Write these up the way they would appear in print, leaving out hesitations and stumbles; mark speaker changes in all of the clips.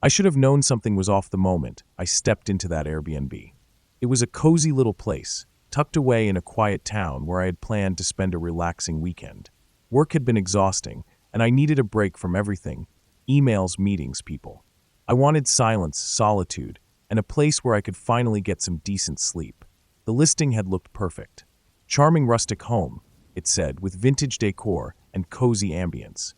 Speaker 1: I should have known something was off the moment I stepped into that Airbnb. It was a cozy little place, tucked away in a quiet town where I had planned to spend a relaxing weekend. Work had been exhausting, and I needed a break from everything: emails, meetings, people. I wanted silence, solitude, and a place where I could finally get some decent sleep. The listing had looked perfect. Charming rustic home, it said, with vintage decor and cozy ambience.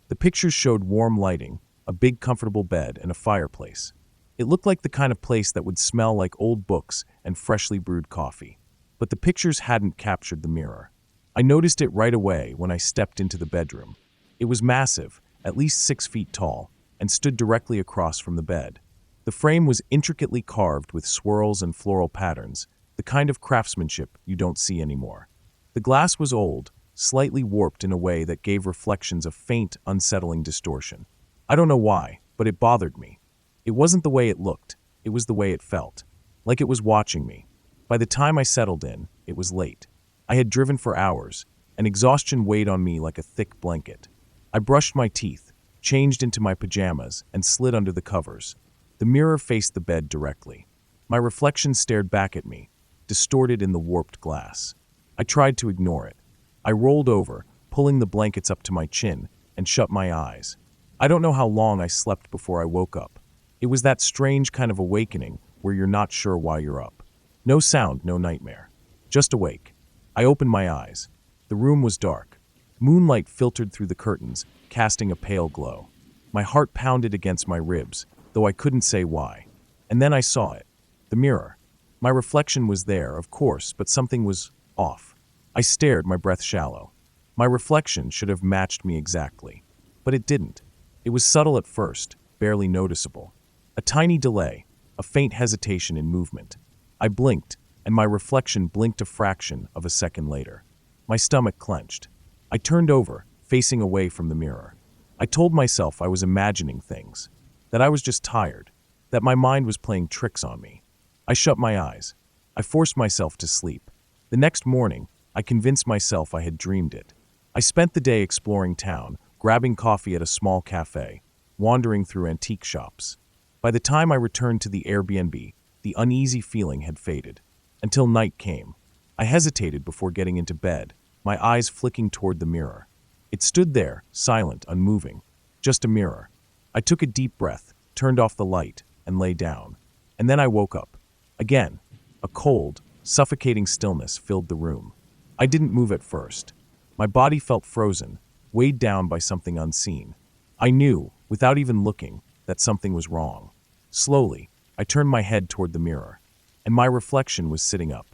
Speaker 1: The pictures showed warm lighting, a big comfortable bed, and a fireplace. It looked like the kind of place that would smell like old books and freshly brewed coffee. But the pictures hadn't captured the mirror. I noticed it right away when I stepped into the bedroom. It was massive, at least 6 feet tall, and stood directly across from the bed. The frame was intricately carved with swirls and floral patterns, the kind of craftsmanship you don't see anymore. The glass was old, slightly warped in a way that gave reflections a faint, unsettling distortion. I don't know why, but it bothered me. It wasn't the way it looked, it was the way it felt, like it was watching me. By the time I settled in, it was late. I had driven for hours, and exhaustion weighed on me like a thick blanket. I brushed my teeth, changed into my pajamas, and slid under the covers. The mirror faced the bed directly. My reflection stared back at me, distorted in the warped glass. I tried to ignore it. I rolled over, pulling the blankets up to my chin, and shut my eyes. I don't know how long I slept before I woke up. It was that strange kind of awakening where you're not sure why you're up. No sound, no nightmare. Just awake. I opened my eyes. The room was dark. Moonlight filtered through the curtains, casting a pale glow. My heart pounded against my ribs, though I couldn't say why. And then I saw it. The mirror. My reflection was there, of course, but something was off. I stared, my breath shallow. My reflection should have matched me exactly. But it didn't. It was subtle at first, barely noticeable. A tiny delay, a faint hesitation in movement. I blinked, and my reflection blinked a fraction of a second later. My stomach clenched. I turned over, facing away from the mirror. I told myself I was imagining things, that I was just tired, that my mind was playing tricks on me. I shut my eyes. I forced myself to sleep. The next morning, I convinced myself I had dreamed it. I spent the day exploring town, grabbing coffee at a small cafe, wandering through antique shops. By the time I returned to the Airbnb, the uneasy feeling had faded. Until night came. I hesitated before getting into bed, my eyes flicking toward the mirror. It stood there, silent, unmoving. Just a mirror. I took a deep breath, turned off the light, and lay down. And then I woke up. Again, a cold, suffocating stillness filled the room. I didn't move at first. My body felt frozen, weighed down by something unseen. I knew, without even looking, that something was wrong. Slowly, I turned my head toward the mirror, and my reflection was sitting up.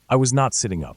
Speaker 1: I was not sitting up.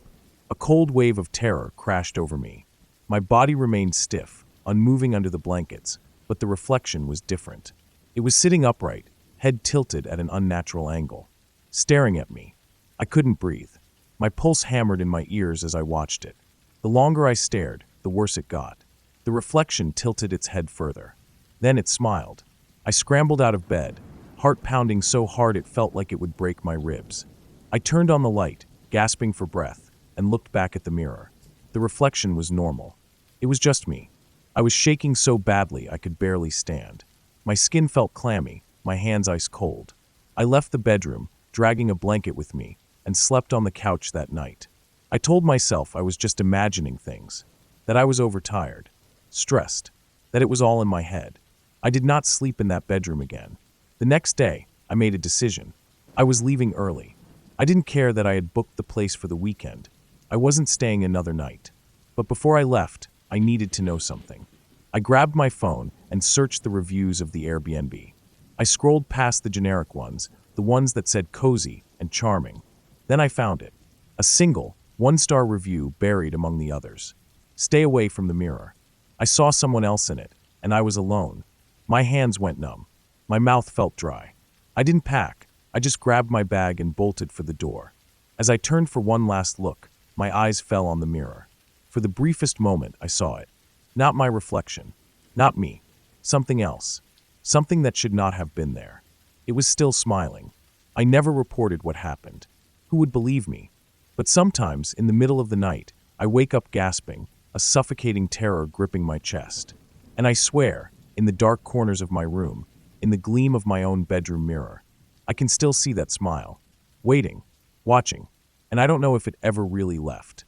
Speaker 1: A cold wave of terror crashed over me. My body remained stiff, unmoving under the blankets, but the reflection was different. It was sitting upright, head tilted at an unnatural angle, staring at me. I couldn't breathe. My pulse hammered in my ears as I watched it. The longer I stared, the worse it got. The reflection tilted its head further. Then it smiled. I scrambled out of bed, heart pounding so hard it felt like it would break my ribs. I turned on the light, gasping for breath, and looked back at the mirror. The reflection was normal. It was just me. I was shaking so badly I could barely stand. My skin felt clammy, my hands ice cold. I left the bedroom, dragging a blanket with me, and slept on the couch that night. I told myself I was just imagining things, that I was overtired, stressed, that it was all in my head. I did not sleep in that bedroom again. The next day, I made a decision. I was leaving early. I didn't care that I had booked the place for the weekend. I wasn't staying another night. But before I left, I needed to know something. I grabbed my phone and searched the reviews of the Airbnb. I scrolled past the generic ones, the ones that said cozy and charming. Then I found it. A single, one-star review buried among the others. Stay away from the mirror. I saw someone else in it, and I was alone. My hands went numb. My mouth felt dry. I didn't pack. I just grabbed my bag and bolted for the door. As I turned for one last look, my eyes fell on the mirror. For the briefest moment, I saw it. Not my reflection. Not me. Something else. Something that should not have been there. It was still smiling. I never reported what happened. Who would believe me? But sometimes, in the middle of the night, I wake up gasping, a suffocating terror gripping my chest. And I swear, in the dark corners of my room, in the gleam of my own bedroom mirror. I can still see that smile. Waiting, watching, and I don't know if it ever really left.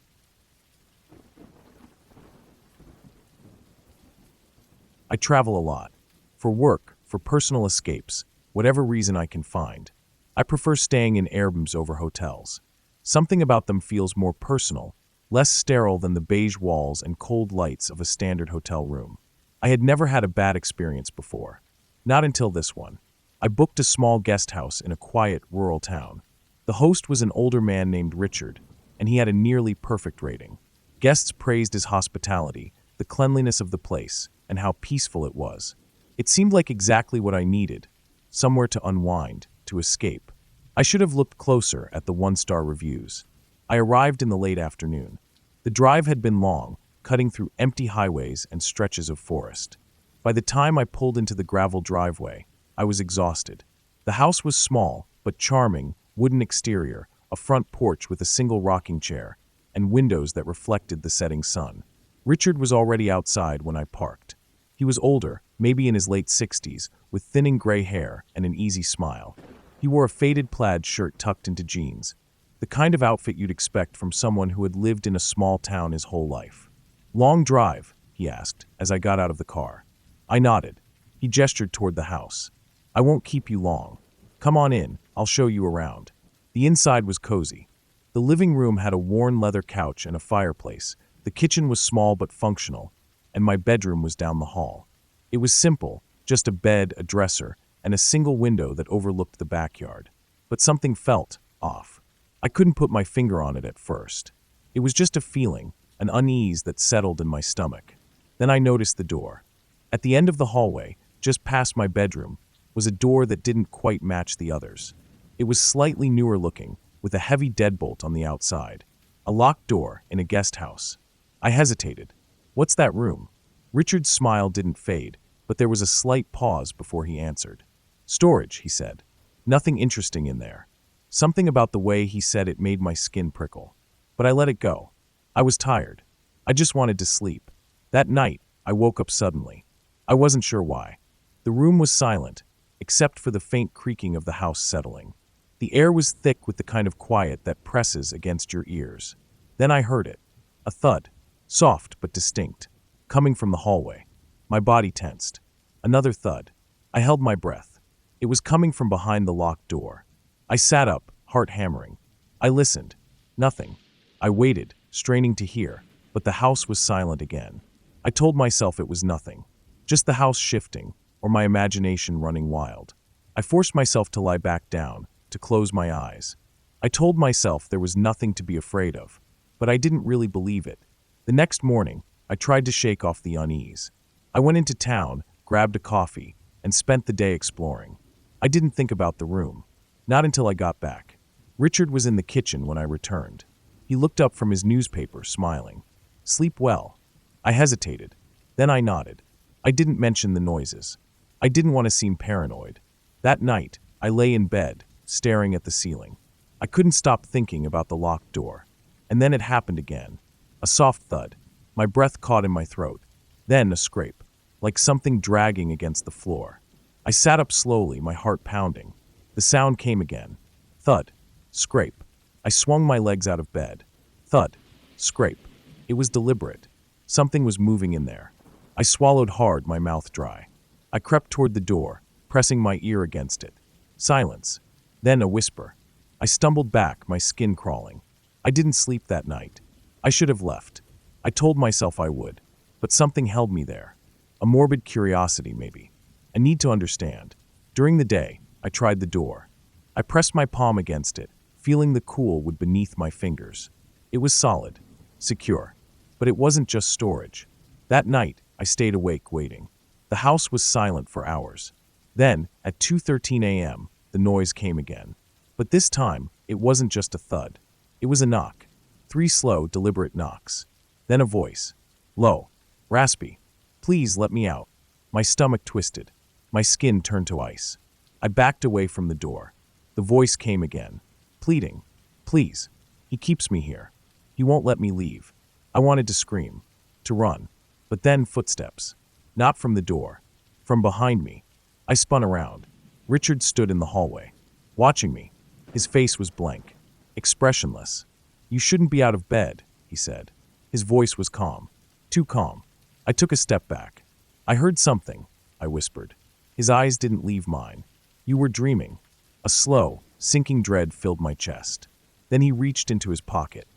Speaker 1: I travel a lot. For work, for personal escapes, whatever reason I can find. I prefer staying in Airbnbs over hotels. Something about them feels more personal, less sterile than the beige walls and cold lights of a standard hotel room. I had never had a bad experience before. Not until this one. I booked a small guest house in a quiet, rural town. The host was an older man named Richard, and he had a nearly perfect rating. Guests praised his hospitality, the cleanliness of the place, and how peaceful it was. It seemed like exactly what I needed, somewhere to unwind, to escape. I should have looked closer at the one-star reviews. I arrived in the late afternoon. The drive had been long, cutting through empty highways and stretches of forest. By the time I pulled into the gravel driveway, I was exhausted. The house was small, but charming, wooden exterior, a front porch with a single rocking chair, and windows that reflected the setting sun. Richard was already outside when I parked. He was older, maybe in his late 60s, with thinning gray hair and an easy smile. He wore a faded plaid shirt tucked into jeans, the kind of outfit you'd expect from someone who had lived in a small town his whole life. "Long drive?" he asked as I got out of the car. I nodded. He gestured toward the house. "I won't keep you long. Come on in, I'll show you around." The inside was cozy. The living room had a worn leather couch and a fireplace. The kitchen was small but functional, and my bedroom was down the hall. It was simple, just a bed, a dresser, and a single window that overlooked the backyard. But something felt off. I couldn't put my finger on it at first. It was just a feeling, an unease that settled in my stomach. Then I noticed the door. At the end of the hallway, just past my bedroom, was a door that didn't quite match the others. It was slightly newer looking, with a heavy deadbolt on the outside. A locked door in a guest house. I hesitated. "What's that room?" Richard's smile didn't fade, but there was a slight pause before he answered. "Storage," he said. "Nothing interesting in there." Something about the way he said it made my skin prickle. But I let it go. I was tired. I just wanted to sleep. That night, I woke up suddenly. I wasn't sure why. The room was silent, except for the faint creaking of the house settling. The air was thick with the kind of quiet that presses against your ears. Then I heard it. A thud, soft but distinct, coming from the hallway. My body tensed. Another thud. I held my breath. It was coming from behind the locked door. I sat up, heart hammering. I listened. Nothing. I waited, straining to hear, but the house was silent again. I told myself it was nothing. Just the house shifting, or my imagination running wild. I forced myself to lie back down, to close my eyes. I told myself there was nothing to be afraid of, but I didn't really believe it. The next morning, I tried to shake off the unease. I went into town, grabbed a coffee, and spent the day exploring. I didn't think about the room. Not until I got back. Richard was in the kitchen when I returned. He looked up from his newspaper, smiling. "Sleep well." I hesitated. Then I nodded. I didn't mention the noises. I didn't want to seem paranoid. That night, I lay in bed, staring at the ceiling. I couldn't stop thinking about the locked door. And then it happened again. A soft thud. My breath caught in my throat. Then a scrape, like something dragging against the floor. I sat up slowly, my heart pounding. The sound came again. Thud. Scrape. I swung my legs out of bed. Thud. Scrape. It was deliberate. Something was moving in there. I swallowed hard, my mouth dry. I crept toward the door, pressing my ear against it. Silence. Then a whisper. I stumbled back, my skin crawling. I didn't sleep that night. I should have left. I told myself I would. But something held me there. A morbid curiosity, maybe. A need to understand. During the day, I tried the door. I pressed my palm against it, feeling the cool wood beneath my fingers. It was solid, secure. But it wasn't just storage. That night, I stayed awake waiting. The house was silent for hours. Then, at 2:13 a.m., the noise came again. But this time, it wasn't just a thud. It was a knock. 3 slow, deliberate knocks. Then a voice. Low. Raspy. "Please let me out." My stomach twisted. My skin turned to ice. I backed away from the door. The voice came again, pleading. "Please. He keeps me here. He won't let me leave." I wanted to scream, to run. But then footsteps. Not from the door. From behind me. I spun around. Richard stood in the hallway, watching me. His face was blank, expressionless. "You shouldn't be out of bed," he said. His voice was calm, too calm. I took a step back. "I heard something," I whispered. His eyes didn't leave mine. "You were dreaming." A slow, sinking dread filled my chest. Then he reached into his pocket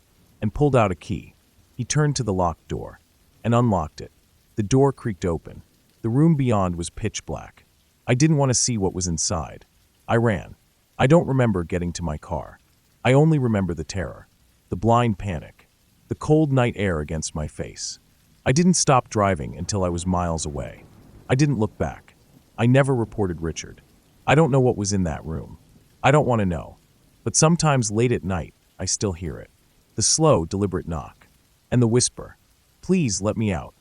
Speaker 1: and pulled out a key. He turned to the locked door and unlocked it. The door creaked open. The room beyond was pitch black. I didn't want to see what was inside. I ran. I don't remember getting to my car. I only remember the terror, the blind panic, the cold night air against my face. I didn't stop driving until I was miles away. I didn't look back. I never reported Richard. I don't know what was in that room. I don't want to know. But sometimes late at night, I still hear it. The slow, deliberate knock. And the whisper, "Please let me out."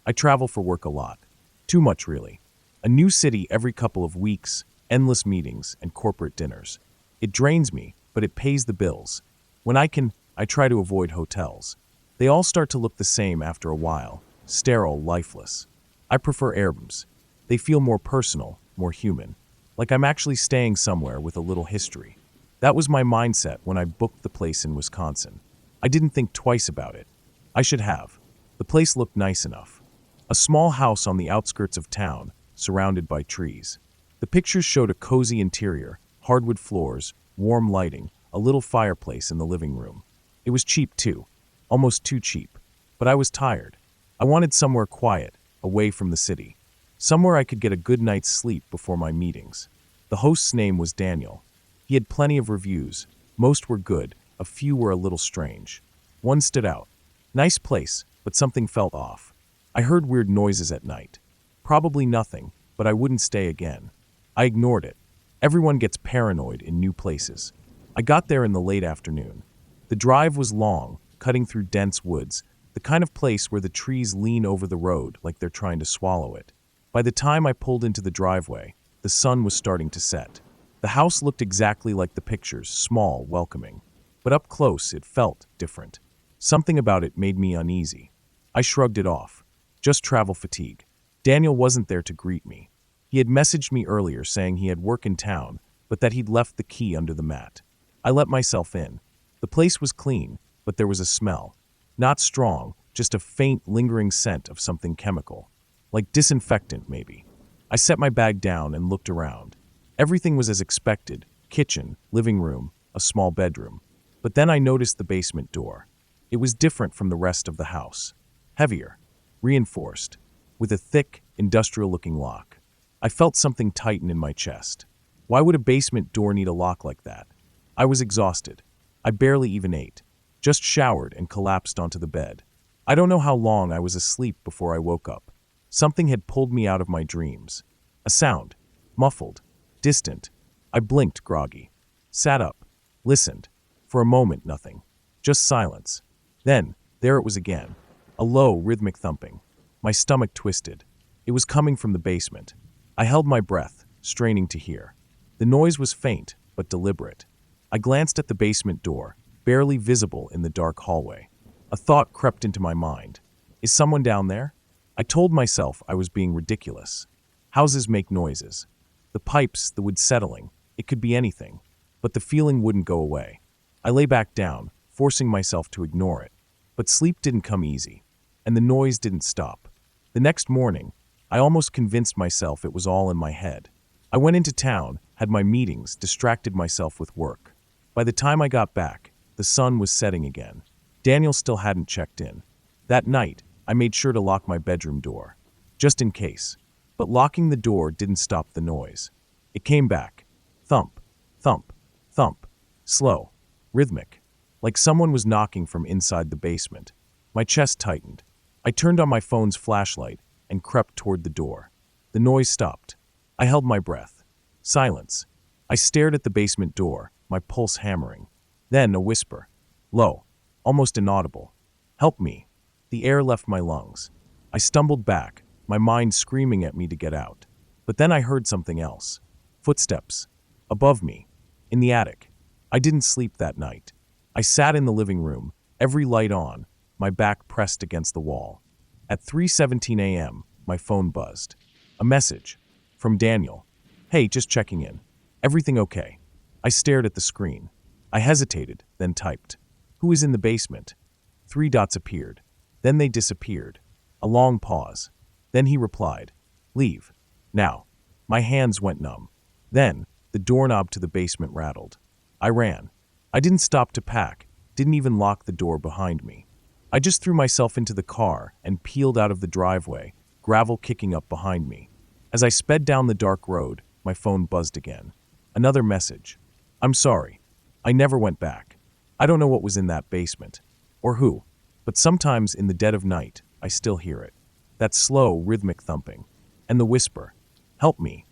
Speaker 1: I travel for work a lot. Too much, really. A new city every couple of weeks, endless meetings, and corporate dinners. It drains me, but it pays the bills. When I can, I try to avoid hotels. They all start to look the same after a while, sterile, lifeless. I prefer Airbnbs. They feel more personal, more human, like I'm actually staying somewhere with a little history. That was my mindset when I booked the place in Wisconsin. I didn't think twice about it. I should have. The place looked nice enough. A small house on the outskirts of town, surrounded by trees. The pictures showed a cozy interior, hardwood floors, warm lighting, a little fireplace in the living room. It was cheap too, almost too cheap. But I was tired. I wanted somewhere quiet, away from the city. Somewhere I could get a good night's sleep before my meetings. The host's name was Daniel. He had plenty of reviews. Most were good, a few were a little strange. One stood out. Nice place, but something felt off. I heard weird noises at night. Probably nothing, but I wouldn't stay again. I ignored it. Everyone gets paranoid in new places. I got there in the late afternoon. The drive was long, cutting through dense woods, the kind of place where the trees lean over the road like they're trying to swallow it. By the time I pulled into the driveway, the sun was starting to set. The house looked exactly like the pictures, small, welcoming. But up close, it felt different. Something about it made me uneasy. I shrugged it off. Just travel fatigue. Daniel wasn't there to greet me. He had messaged me earlier saying he had work in town, but that he'd left the key under the mat. I let myself in. The place was clean, but there was a smell. Not strong, just a faint, lingering scent of something chemical. Like disinfectant, maybe. I set my bag down and looked around. Everything was as expected. Kitchen, living room, a small bedroom. But then I noticed the basement door. It was different from the rest of the house. Heavier. Reinforced, with a thick, industrial-looking lock. I felt something tighten in my chest. Why would a basement door need a lock like that? I was exhausted. I barely even ate. Just showered and collapsed onto the bed. I don't know how long I was asleep before I woke up. Something had pulled me out of my dreams. A sound. Muffled. Distant. I blinked, groggy. Sat up. Listened. For a moment, nothing. Just silence. Then, there it was again. A low, rhythmic thumping. My stomach twisted. It was coming from the basement. I held my breath, straining to hear. The noise was faint, but deliberate. I glanced at the basement door, barely visible in the dark hallway. A thought crept into my mind. Is someone down there? I told myself I was being ridiculous. Houses make noises. The pipes, the wood settling. It could be anything. But the feeling wouldn't go away. I lay back down, forcing myself to ignore it. But sleep didn't come easy. And the noise didn't stop. The next morning, I almost convinced myself it was all in my head. I went into town, had my meetings, distracted myself with work. By the time I got back, the sun was setting again. Daniel still hadn't checked in. That night, I made sure to lock my bedroom door, just in case. But locking the door didn't stop the noise. It came back. Thump, thump, thump. Slow, rhythmic, like someone was knocking from inside the basement. My chest tightened. I turned on my phone's flashlight and crept toward the door. The noise stopped. I held my breath. Silence. I stared at the basement door, my pulse hammering. Then a whisper. Low, almost inaudible. Help me. The air left my lungs. I stumbled back, my mind screaming at me to get out. But then I heard something else. Footsteps. Above me. In the attic. I didn't sleep that night. I sat in the living room, every light on, my back pressed against the wall. At 3:17 a.m., my phone buzzed. A message from Daniel. Hey, just checking in. Everything okay? I stared at the screen. I hesitated, then typed. Who is in the basement? 3 dots appeared. Then they disappeared. A long pause. Then he replied, Leave. Now. My hands went numb. Then, the doorknob to the basement rattled. I ran. I didn't stop to pack, didn't even lock the door behind me. I just threw myself into the car and peeled out of the driveway, gravel kicking up behind me. As I sped down the dark road, my phone buzzed again. Another message. I'm sorry. I never went back. I don't know what was in that basement, or who, but sometimes in the dead of night, I still hear it. That slow, rhythmic thumping. And the whisper, help me.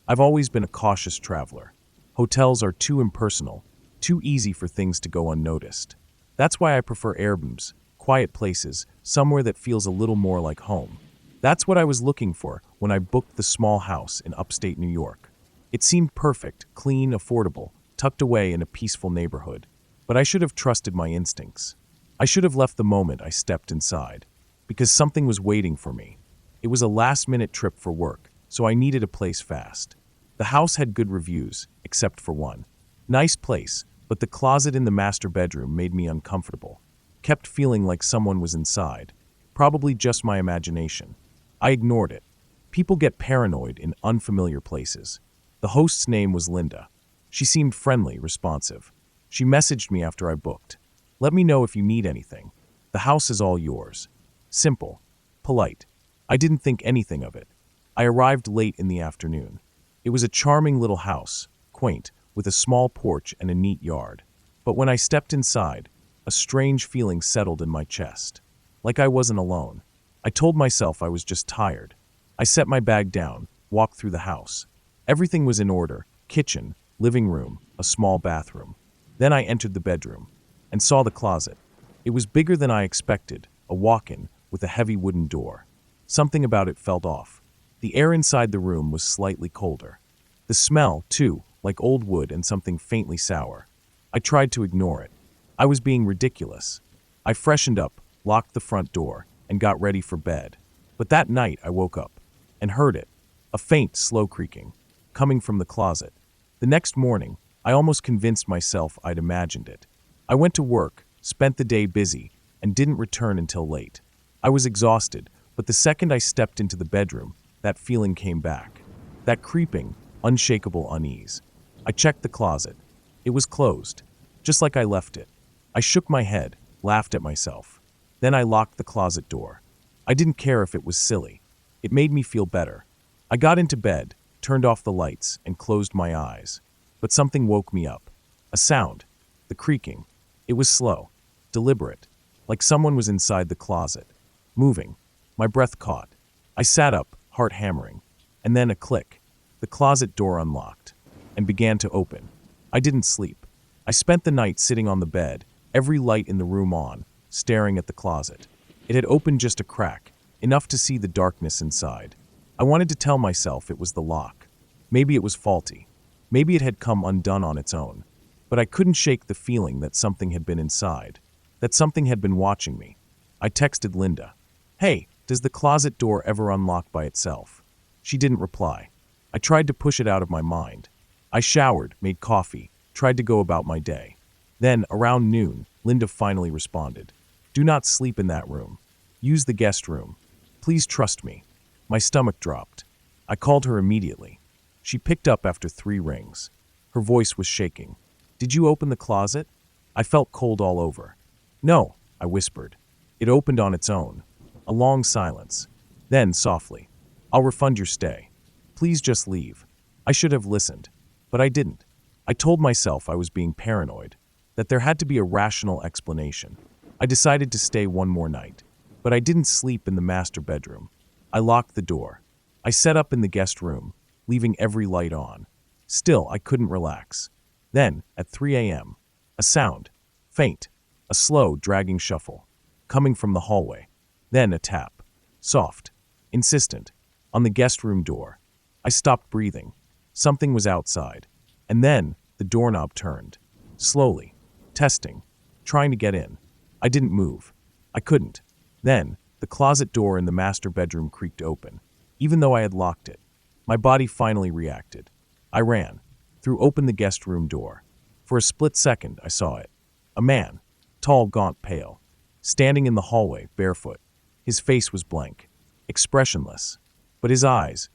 Speaker 1: I've always been a cautious traveler. Hotels are too impersonal, too easy for things to go unnoticed. That's why I prefer Airbnbs, quiet places, somewhere that feels a little more like home. That's what I was looking for when I booked the small house in upstate New York. It seemed perfect, clean, affordable, tucked away in a peaceful neighborhood. But I should have trusted my instincts. I should have left the moment I stepped inside, because something was waiting for me. It was a last-minute trip for work, so I needed a place fast. The house had good reviews, except for one. Nice place, but the closet in the master bedroom made me uncomfortable. Kept feeling like someone was inside. Probably just my imagination. I ignored it. People get paranoid in unfamiliar places. The host's name was Linda. She seemed friendly, responsive. She messaged me after I booked. Let me know if you need anything. The house is all yours. Simple. Polite. I didn't think anything of it. I arrived late in the afternoon. It was a charming little house, quaint, with a small porch and a neat yard. But when I stepped inside, a strange feeling settled in my chest. Like I wasn't alone. I told myself I was just tired. I set my bag down, walked through the house. Everything was in order. Kitchen, living room, a small bathroom. Then I entered the bedroom and saw the closet. It was bigger than I expected, a walk-in with a heavy wooden door. Something about it felt off. The air inside the room was slightly colder. The smell, too, like old wood and something faintly sour. I tried to ignore it. I was being ridiculous. I freshened up, locked the front door, and got ready for bed. But that night I woke up and heard it, a faint, slow creaking, coming from the closet. The next morning, I almost convinced myself I'd imagined it. I went to work, spent the day busy, and didn't return until late. I was exhausted, but the second I stepped into the bedroom, that feeling came back. That creeping, unshakable unease. I checked the closet. It was closed, just like I left it. I shook my head, laughed at myself. Then I locked the closet door. I didn't care if it was silly. It made me feel better. I got into bed, turned off the lights, and closed my eyes. But something woke me up. A sound. The creaking. It was slow, deliberate, like someone was inside the closet, moving. My breath caught. I sat up, heart hammering. And then a click. The closet door unlocked and began to open. I didn't sleep. I spent the night sitting on the bed, every light in the room on, staring at the closet. It had opened just a crack, enough to see the darkness inside. I wanted to tell myself it was the lock. Maybe it was faulty. Maybe it had come undone on its own. But I couldn't shake the feeling that something had been inside, that something had been watching me. I texted Linda. Hey, does the closet door ever unlock by itself? She didn't reply. I tried to push it out of my mind. I showered, made coffee, tried to go about my day. Then, around noon, Linda finally responded. Do not sleep in that room. Use the guest room. Please trust me. My stomach dropped. I called her immediately. She picked up after 3 rings. Her voice was shaking. Did you open the closet? I felt cold all over. No, I whispered. It opened on its own. A long silence. Then, softly, I'll refund your stay. Please just leave. I should have listened, but I didn't. I told myself I was being paranoid, that there had to be a rational explanation. I decided to stay one more night, but I didn't sleep in the master bedroom. I locked the door. I set up in the guest room, leaving every light on. Still, I couldn't relax. Then, at 3 a.m., a sound, faint, a slow, dragging shuffle, coming from the hallway. Then a tap, soft, insistent, on the guest room door. I stopped breathing. Something was outside. And then the doorknob turned, slowly, testing. trying to get in. I didn't move. I couldn't. Then, the closet door in the master bedroom creaked open, even though I had locked it. My body finally reacted. I ran, threw open the guest room door. For a split second, I saw it. A man, tall, gaunt, pale, standing in the hallway, barefoot. His face was blank, expressionless. But his eyes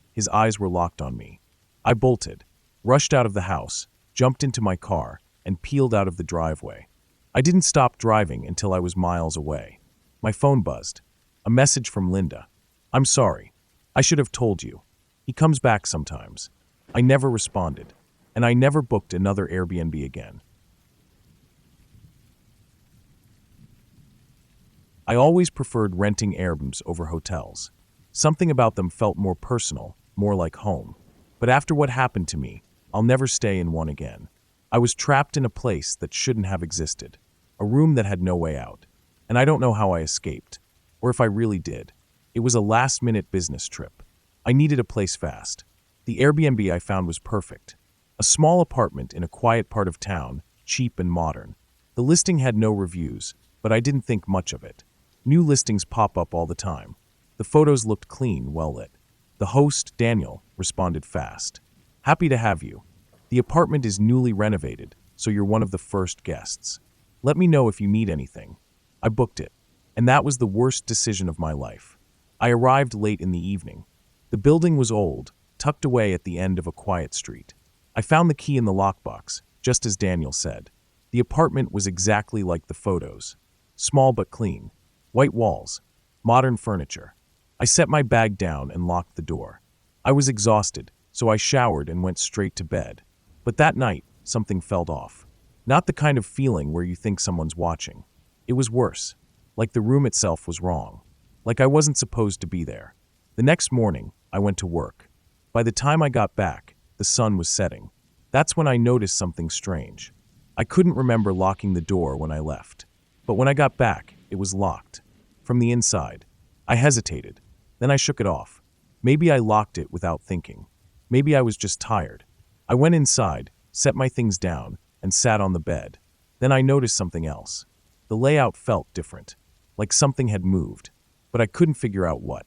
Speaker 1: were locked on me. I bolted, rushed out of the house, jumped into my car, and peeled out of the driveway. I didn't stop driving until I was miles away. My phone buzzed. A message from Linda. "I'm sorry. I should have told you. He comes back sometimes." I never responded, and I never booked another Airbnb again. I always preferred renting Airbnbs over hotels. Something about them felt more personal, more like home. But after what happened to me, I'll never stay in one again. I was trapped in a place that shouldn't have existed, a room that had no way out. And I don't know how I escaped, or if I really did. It was a last-minute business trip. I needed a place fast. The Airbnb I found was perfect. A small apartment in a quiet part of town, cheap and modern. The listing had no reviews, but I didn't think much of it. New listings pop up all the time. The photos looked clean, well-lit. The host, Daniel, responded fast. "Happy to have you. The apartment is newly renovated, so you're one of the first guests. Let me know if you need anything." I booked it, and that was the worst decision of my life. I arrived late in the evening. The building was old, tucked away at the end of a quiet street. I found the key in the lockbox, just as Daniel said. The apartment was exactly like the photos. Small but clean. White walls. Modern furniture. I set my bag down and locked the door. I was exhausted, so I showered and went straight to bed. But that night, something felt off. Not the kind of feeling where you think someone's watching. It was worse. Like the room itself was wrong. Like I wasn't supposed to be there. The next morning, I went to work. By the time I got back, the sun was setting. That's when I noticed something strange. I couldn't remember locking the door when I left. But when I got back, it was locked. From the inside. I hesitated. Then I shook it off. Maybe I locked it without thinking. Maybe I was just tired. I went inside, set my things down, and sat on the bed. Then I noticed something else. The layout felt different, like something had moved, but I couldn't figure out what.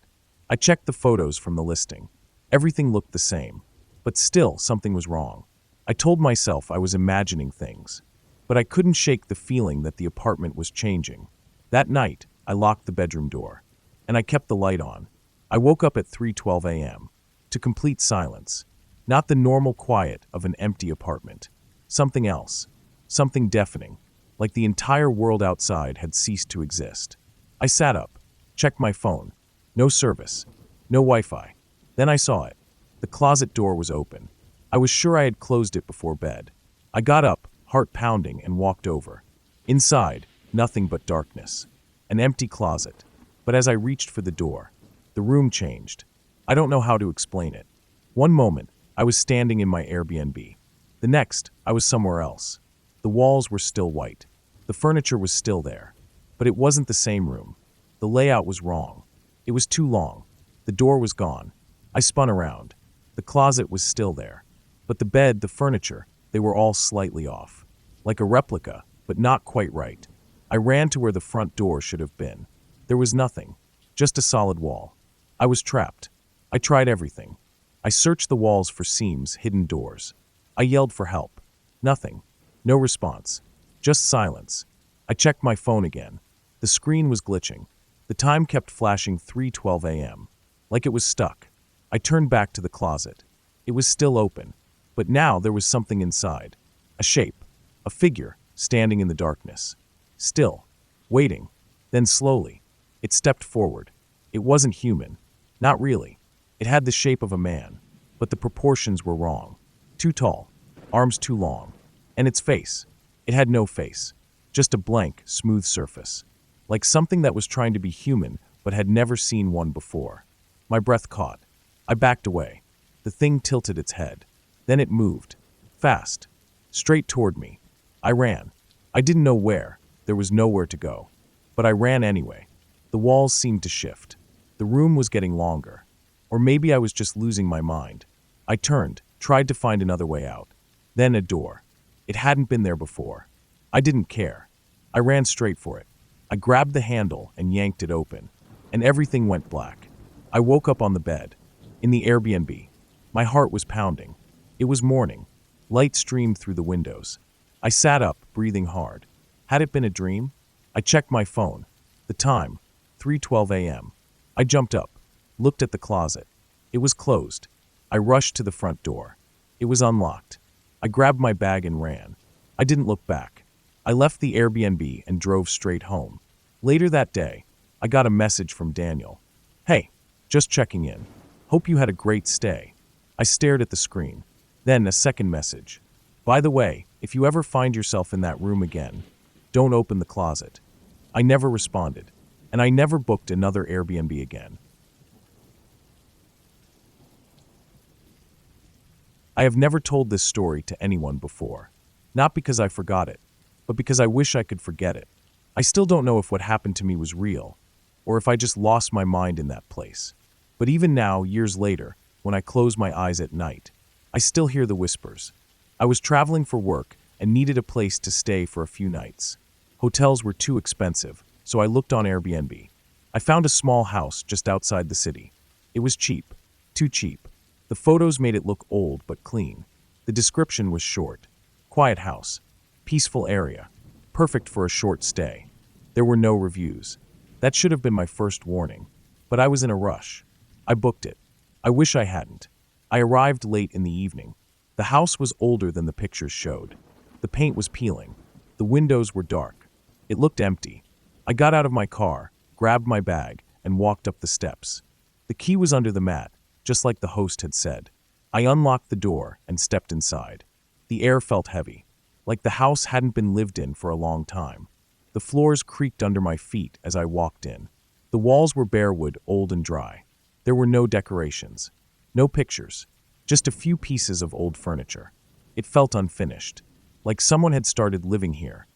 Speaker 1: I checked the photos from the listing. Everything looked the same, but still something was wrong. I told myself I was imagining things, but I couldn't shake the feeling that the apartment was changing. That night, I locked the bedroom door, and I kept the light on. I woke up at 3:12 a.m. to complete silence, not the normal quiet of an empty apartment. Something else, something deafening, like the entire world outside had ceased to exist. I sat up, checked my phone. No service, no Wi-Fi. Then I saw it. The closet door was open. I was sure I had closed it before bed. I got up, heart pounding, and walked over. Inside, nothing but darkness. An empty closet. But as I reached for the door, the room changed. I don't know how to explain it. One moment, I was standing in my Airbnb. The next, I was somewhere else. The walls were still white. The furniture was still there. But it wasn't the same room. The layout was wrong. It was too long. The door was gone. I spun around. The closet was still there. But the bed, the furniture, they were all slightly off. Like a replica, but not quite right. I ran to where the front door should have been. There was nothing. Just a solid wall. I was trapped. I tried everything. I searched the walls for seams, hidden doors. I yelled for help. Nothing. No response. Just silence. I checked my phone again. The screen was glitching. The time kept flashing 3:12 a.m. Like it was stuck. I turned back to the closet. It was still open. But now there was something inside. A shape. A figure, standing in the darkness. Still. Waiting. Then slowly. It stepped forward. It wasn't human. Not really. It had the shape of a man. But the proportions were wrong. Too tall. Arms too long. And its face. It had no face. Just a blank, smooth surface. Like something that was trying to be human, but had never seen one before. My breath caught. I backed away. The thing tilted its head. Then it moved. Fast. Straight toward me. I ran. I didn't know where. There was nowhere to go. But I ran anyway. The walls seemed to shift. The room was getting longer. Or maybe I was just losing my mind. I turned, tried to find another way out. Then a door. It hadn't been there before. I didn't care. I ran straight for it. I grabbed the handle and yanked it open, and everything went black. I woke up on the bed, in the Airbnb. My heart was pounding. It was morning. Light streamed through the windows. I sat up, breathing hard. Had it been a dream? I checked my phone. The time, 3:12 a.m. I jumped up, looked at the closet. It was closed. I rushed to the front door. It was unlocked. I grabbed my bag and ran. I didn't look back. I left the Airbnb and drove straight home. Later that day, I got a message from Daniel. "Hey, just checking in. Hope you had a great stay." I stared at the screen. Then a second message. "By the way, if you ever find yourself in that room again, don't open the closet." I never responded, and I never booked another Airbnb again. I have never told this story to anyone before. Not because I forgot it, but because I wish I could forget it. I still don't know if what happened to me was real, or if I just lost my mind in that place. But even now, years later, when I close my eyes at night, I still hear the whispers. I was traveling for work and needed a place to stay for a few nights. Hotels were too expensive, so I looked on Airbnb. I found a small house just outside the city. It was cheap, too cheap. The photos made it look old but clean. The description was short. Quiet house, peaceful area, perfect for a short stay. There were no reviews. That should have been my first warning. But I was in a rush. I booked it. I wish I hadn't. I arrived late in the evening. The house was older than the pictures showed. The paint was peeling. The windows were dark. It looked empty. I got out of my car, grabbed my bag, and walked up the steps. The key was under the mat, just like the host had said. I unlocked the door and stepped inside. The air felt heavy, like the house hadn't been lived in for a long time. The floors creaked under my feet as I walked in. The walls were bare wood, old and dry. There were no decorations, no pictures, just a few pieces of old furniture. It felt unfinished, like someone had started living here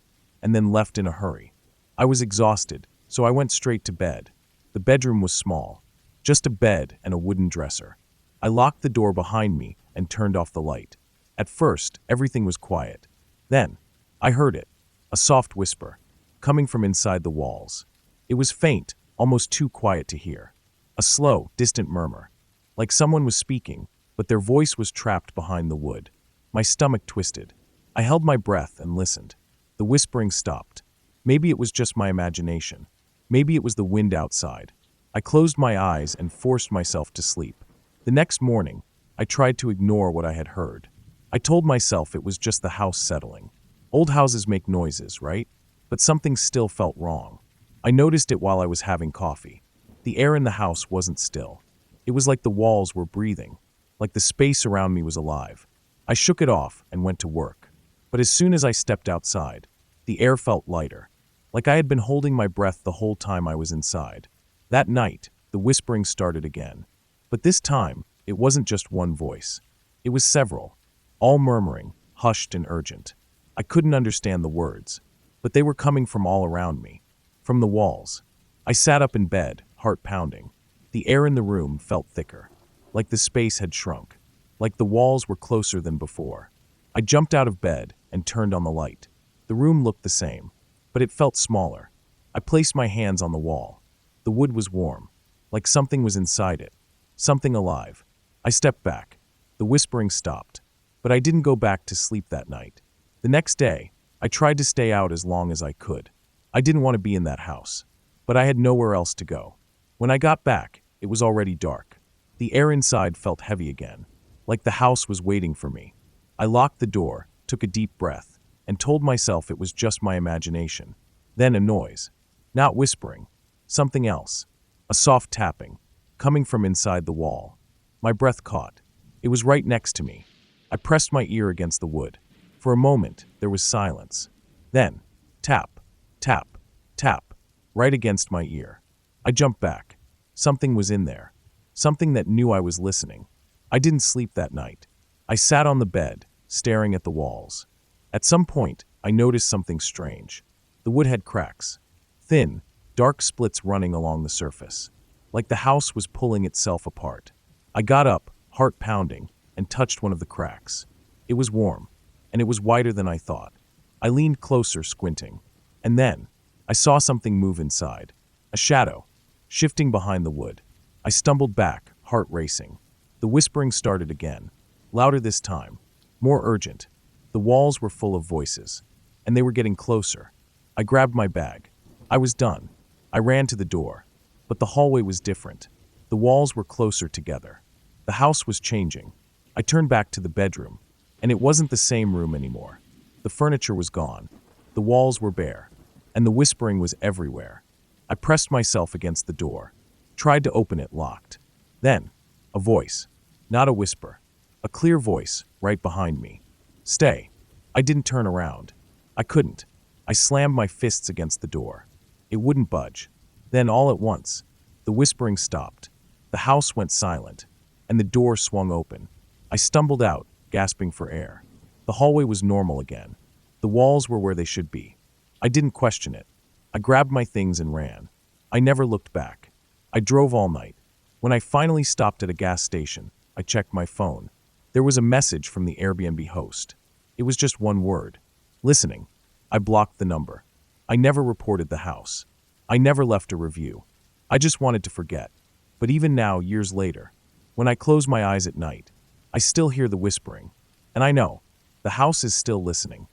Speaker 1: and then left in a hurry. I was exhausted, so I went straight to bed. The bedroom was small, just a bed and a wooden dresser. I locked the door behind me and turned off the light. At first, everything was quiet. Then, I heard it, a soft whisper, coming from inside the walls. It was faint, almost too quiet to hear. A slow, distant murmur, like someone was speaking, but their voice was trapped behind the wood. My stomach twisted. I held my breath and listened. The whispering stopped. Maybe it was just my imagination. Maybe it was the wind outside. I closed my eyes and forced myself to sleep. The next morning, I tried to ignore what I had heard. I told myself it was just the house settling. Old houses make noises, right? But something still felt wrong. I noticed it while I was having coffee. The air in the house wasn't still. It was like the walls were breathing, like the space around me was alive. I shook it off and went to work. But as soon as I stepped outside, the air felt lighter, like I had been holding my breath the whole time I was inside. That night, the whispering started again. But this time, it wasn't just one voice. It was several, all murmuring, hushed and urgent. I couldn't understand the words, but they were coming from all around me, from the walls. I sat up in bed, heart pounding. The air in the room felt thicker, like the space had shrunk, like the walls were closer than before. I jumped out of bed and turned on the light. The room looked the same, but it felt smaller. I placed my hands on the wall. The wood was warm, like something was inside it, something alive. I stepped back. The whispering stopped, but I didn't go back to sleep that night. The next day, I tried to stay out as long as I could. I didn't want to be in that house, but I had nowhere else to go. When I got back, it was already dark. The air inside felt heavy again, like the house was waiting for me. I locked the door, took a deep breath, and told myself it was just my imagination. Then a noise. Not whispering. Something else. A soft tapping, coming from inside the wall. My breath caught. It was right next to me. I pressed my ear against the wood. For a moment, there was silence. Then, tap, tap, tap, right against my ear. I jumped back. Something was in there. Something that knew I was listening. I didn't sleep that night. I sat on the bed, staring at the walls. At some point, I noticed something strange. The wood had cracks. Thin, dark splits running along the surface. Like the house was pulling itself apart. I got up, heart pounding, and touched one of the cracks. It was warm, and it was wider than I thought. I leaned closer, squinting. And then, I saw something move inside. A shadow, shifting behind the wood. I stumbled back, heart racing. The whispering started again, louder this time, more urgent. The walls were full of voices, and they were getting closer. I grabbed my bag. I was done. I ran to the door. But the hallway was different. The walls were closer together. The house was changing. I turned back to the bedroom, and it wasn't the same room anymore. The furniture was gone. The walls were bare, and the whispering was everywhere. I pressed myself against the door, tried to open it, locked. Then, a voice, not a whisper, a clear voice right behind me. Stay. I didn't turn around. I couldn't. I slammed my fists against the door. It wouldn't budge. Then, all at once, the whispering stopped. The house went silent, and the door swung open. I stumbled out, gasping for air. The hallway was normal again. The walls were where they should be. I didn't question it. I grabbed my things and ran. I never looked back. I drove all night. When I finally stopped at a gas station, I checked my phone. There was a message from the Airbnb host. It was just one word. Listening. I blocked the number. I never reported the house. I never left a review. I just wanted to forget. But even now, years later, when I close my eyes at night, I still hear the whispering. And I know, the house is still listening.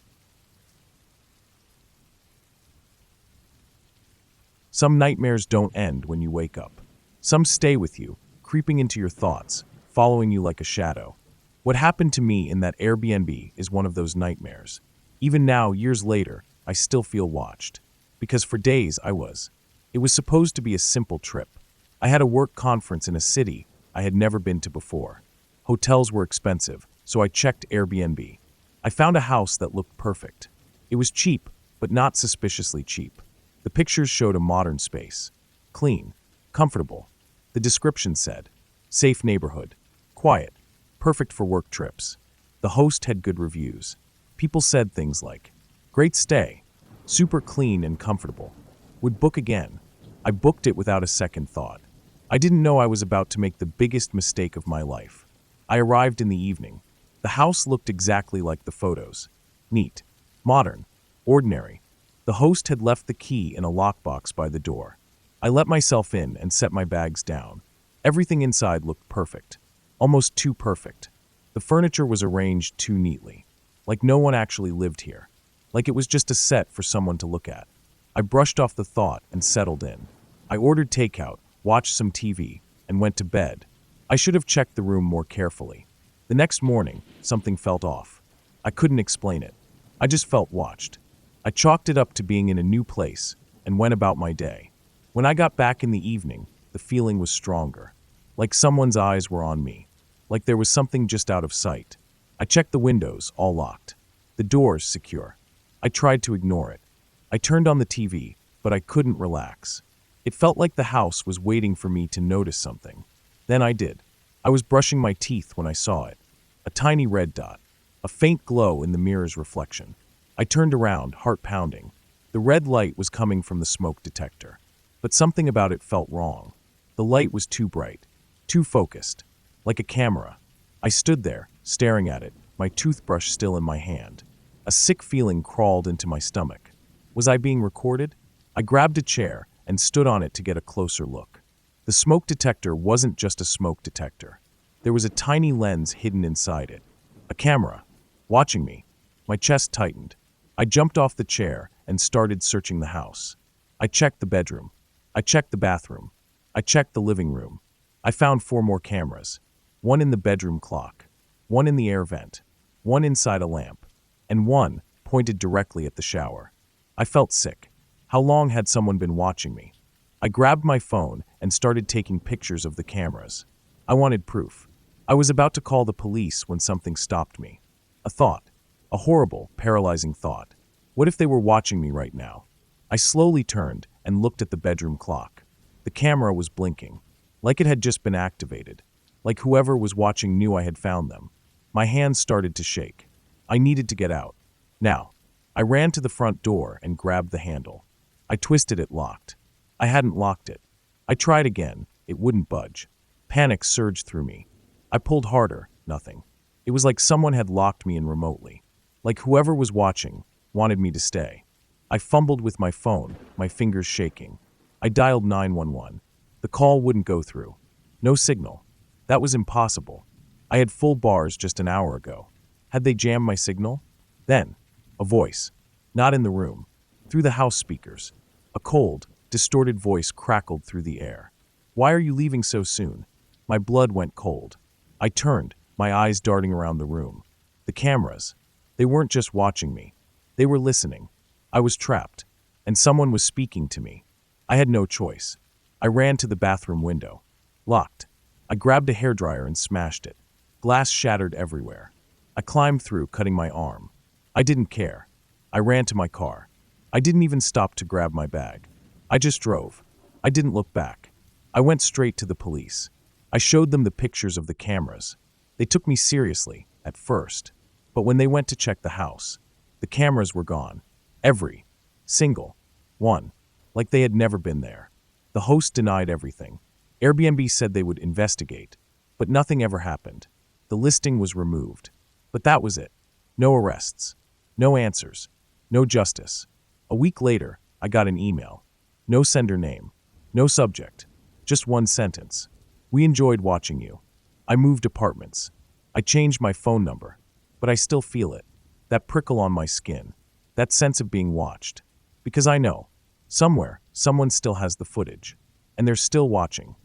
Speaker 1: Some nightmares don't end when you wake up. Some stay with you, creeping into your thoughts, following you like a shadow. What happened to me in that Airbnb is one of those nightmares. Even now, years later, I still feel watched. Because for days I was. It was supposed to be a simple trip. I had a work conference in a city I had never been to before. Hotels were expensive, so I checked Airbnb. I found a house that looked perfect. It was cheap, but not suspiciously cheap. The pictures showed a modern space. Clean, comfortable. The description said, safe neighborhood, quiet, perfect for work trips. The host had good reviews. People said things like, great stay, super clean and comfortable. Would book again. I booked it without a second thought. I didn't know I was about to make the biggest mistake of my life. I arrived in the evening. The house looked exactly like the photos. Neat, modern, ordinary. The host had left the key in a lockbox by the door. I let myself in and set my bags down. Everything inside looked perfect. Almost too perfect. The furniture was arranged too neatly. Like no one actually lived here. Like it was just a set for someone to look at. I brushed off the thought and settled in. I ordered takeout, watched some TV, and went to bed. I should have checked the room more carefully. The next morning, something felt off. I couldn't explain it. I just felt watched. I chalked it up to being in a new place and went about my day. When I got back in the evening, the feeling was stronger. Like someone's eyes were on me. Like there was something just out of sight. I checked the windows, all locked. The doors secure. I tried to ignore it. I turned on the TV, but I couldn't relax. It felt like the house was waiting for me to notice something. Then I did. I was brushing my teeth when I saw it. A tiny red dot. A faint glow in the mirror's reflection. I turned around, heart pounding. The red light was coming from the smoke detector. But something about it felt wrong. The light was too bright. Too focused. Like a camera. I stood there, staring at it, my toothbrush still in my hand. A sick feeling crawled into my stomach. Was I being recorded? I grabbed a chair and stood on it to get a closer look. The smoke detector wasn't just a smoke detector. There was a tiny lens hidden inside it. A camera. Watching me. My chest tightened. I jumped off the chair and started searching the house. I checked the bedroom. I checked the bathroom. I checked the living room. I found 4 more cameras. One in the bedroom clock. One in the air vent. One inside a lamp. And one pointed directly at the shower. I felt sick. How long had someone been watching me? I grabbed my phone and started taking pictures of the cameras. I wanted proof. I was about to call the police when something stopped me. A thought. A horrible, paralyzing thought. What if they were watching me right now? I slowly turned and looked at the bedroom clock. The camera was blinking, like it had just been activated, like whoever was watching knew I had found them. My hands started to shake. I needed to get out. Now, I ran to the front door and grabbed the handle. I twisted it locked. I hadn't locked it. I tried again. It wouldn't budge. Panic surged through me. I pulled harder. Nothing. It was like someone had locked me in remotely. Like whoever was watching wanted me to stay. I fumbled with my phone, my fingers shaking. I dialed 911. The call wouldn't go through. No signal. That was impossible. I had full bars just an hour ago. Had they jammed my signal? Then, a voice. Not in the room. Through the house speakers. A cold, distorted voice crackled through the air. "Why are you leaving so soon?" My blood went cold. I turned, my eyes darting around the room. The cameras. They weren't just watching me. They were listening. I was trapped, and someone was speaking to me. I had no choice. I ran to the bathroom window. Locked. I grabbed a hairdryer and smashed it. Glass shattered everywhere. I climbed through, cutting my arm. I didn't care. I ran to my car. I didn't even stop to grab my bag. I just drove. I didn't look back. I went straight to the police. I showed them the pictures of the cameras. They took me seriously, at first. But when they went to check the house, the cameras were gone. Every single one. Like they had never been there. The host denied everything. Airbnb said they would investigate. But nothing ever happened. The listing was removed. But that was it. No arrests. No answers. No justice. A week later, I got an email. No sender name. No subject. Just one sentence. "We enjoyed watching you. I moved apartments. I changed my phone number. But I still feel it. That prickle on my skin. That sense of being watched. Because I know. Somewhere, someone still has the footage. And they're still watching."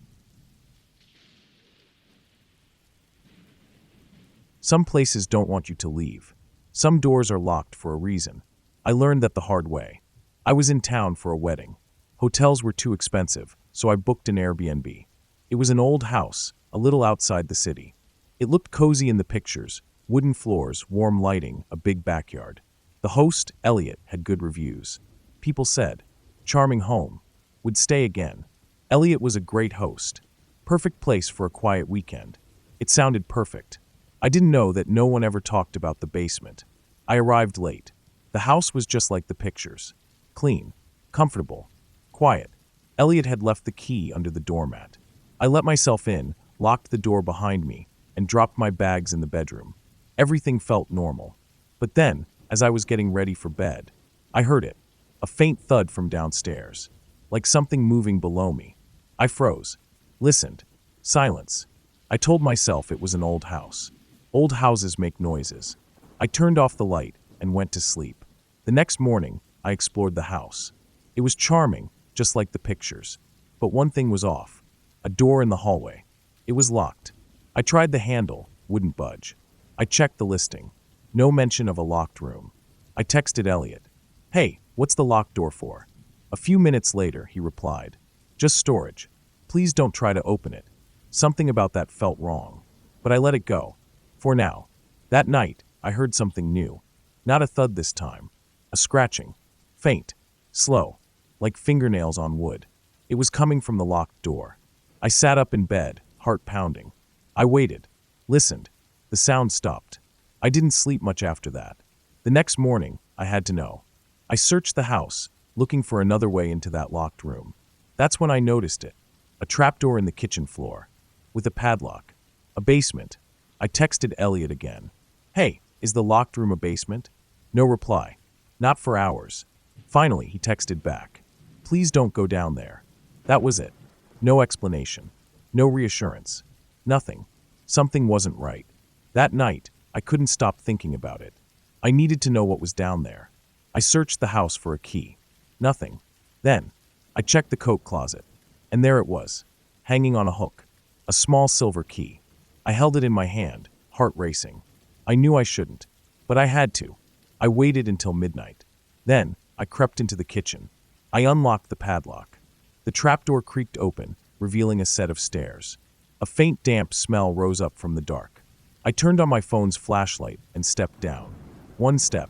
Speaker 1: Some places don't want you to leave. Some doors are locked for a reason. I learned that the hard way. I was in town for a wedding. Hotels were too expensive, so I booked an Airbnb. It was an old house, a little outside the city. It looked cozy in the pictures, wooden floors, warm lighting, a big backyard. The host, Elliot, had good reviews. People said, "Charming home. Would stay again." Elliot was a great host. Perfect place for a quiet weekend. It sounded perfect. I didn't know that no one ever talked about the basement. I arrived late. The house was just like the pictures. Clean, comfortable, quiet. Elliot had left the key under the doormat. I let myself in, locked the door behind me, and dropped my bags in the bedroom. Everything felt normal. But then, as I was getting ready for bed, I heard it. A faint thud from downstairs. Like something moving below me. I froze. Listened. Silence. I told myself it was an old house. Old houses make noises. I turned off the light and went to sleep. The next morning, I explored the house. It was charming, just like the pictures. But one thing was off. A door in the hallway. It was locked. I tried the handle, wouldn't budge. I checked the listing. No mention of a locked room. I texted Elliot. "Hey, what's the locked door for?" A few minutes later, he replied. "Just storage. Please don't try to open it." Something about that felt wrong. But I let it go. For now. That night, I heard something new. Not a thud this time. A scratching. Faint. Slow. Like fingernails on wood. It was coming from the locked door. I sat up in bed, heart pounding. I waited. Listened. The sound stopped. I didn't sleep much after that. The next morning, I had to know. I searched the house, looking for another way into that locked room. That's when I noticed it. A trapdoor in the kitchen floor. With a padlock. A basement. I texted Elliot again. "Hey, is the locked room a basement?" No reply. Not for hours. Finally, he texted back. "Please don't go down there." That was it. No explanation. No reassurance. Nothing. Something wasn't right. That night, I couldn't stop thinking about it. I needed to know what was down there. I searched the house for a key. Nothing. Then, I checked the coat closet. And there it was, hanging on a hook. A small silver key. I held it in my hand, heart racing. I knew I shouldn't, but I had to. I waited until midnight. Then, I crept into the kitchen. I unlocked the padlock. The trapdoor creaked open, revealing a set of stairs. A faint damp smell rose up from the dark. I turned on my phone's flashlight and stepped down. 1 step,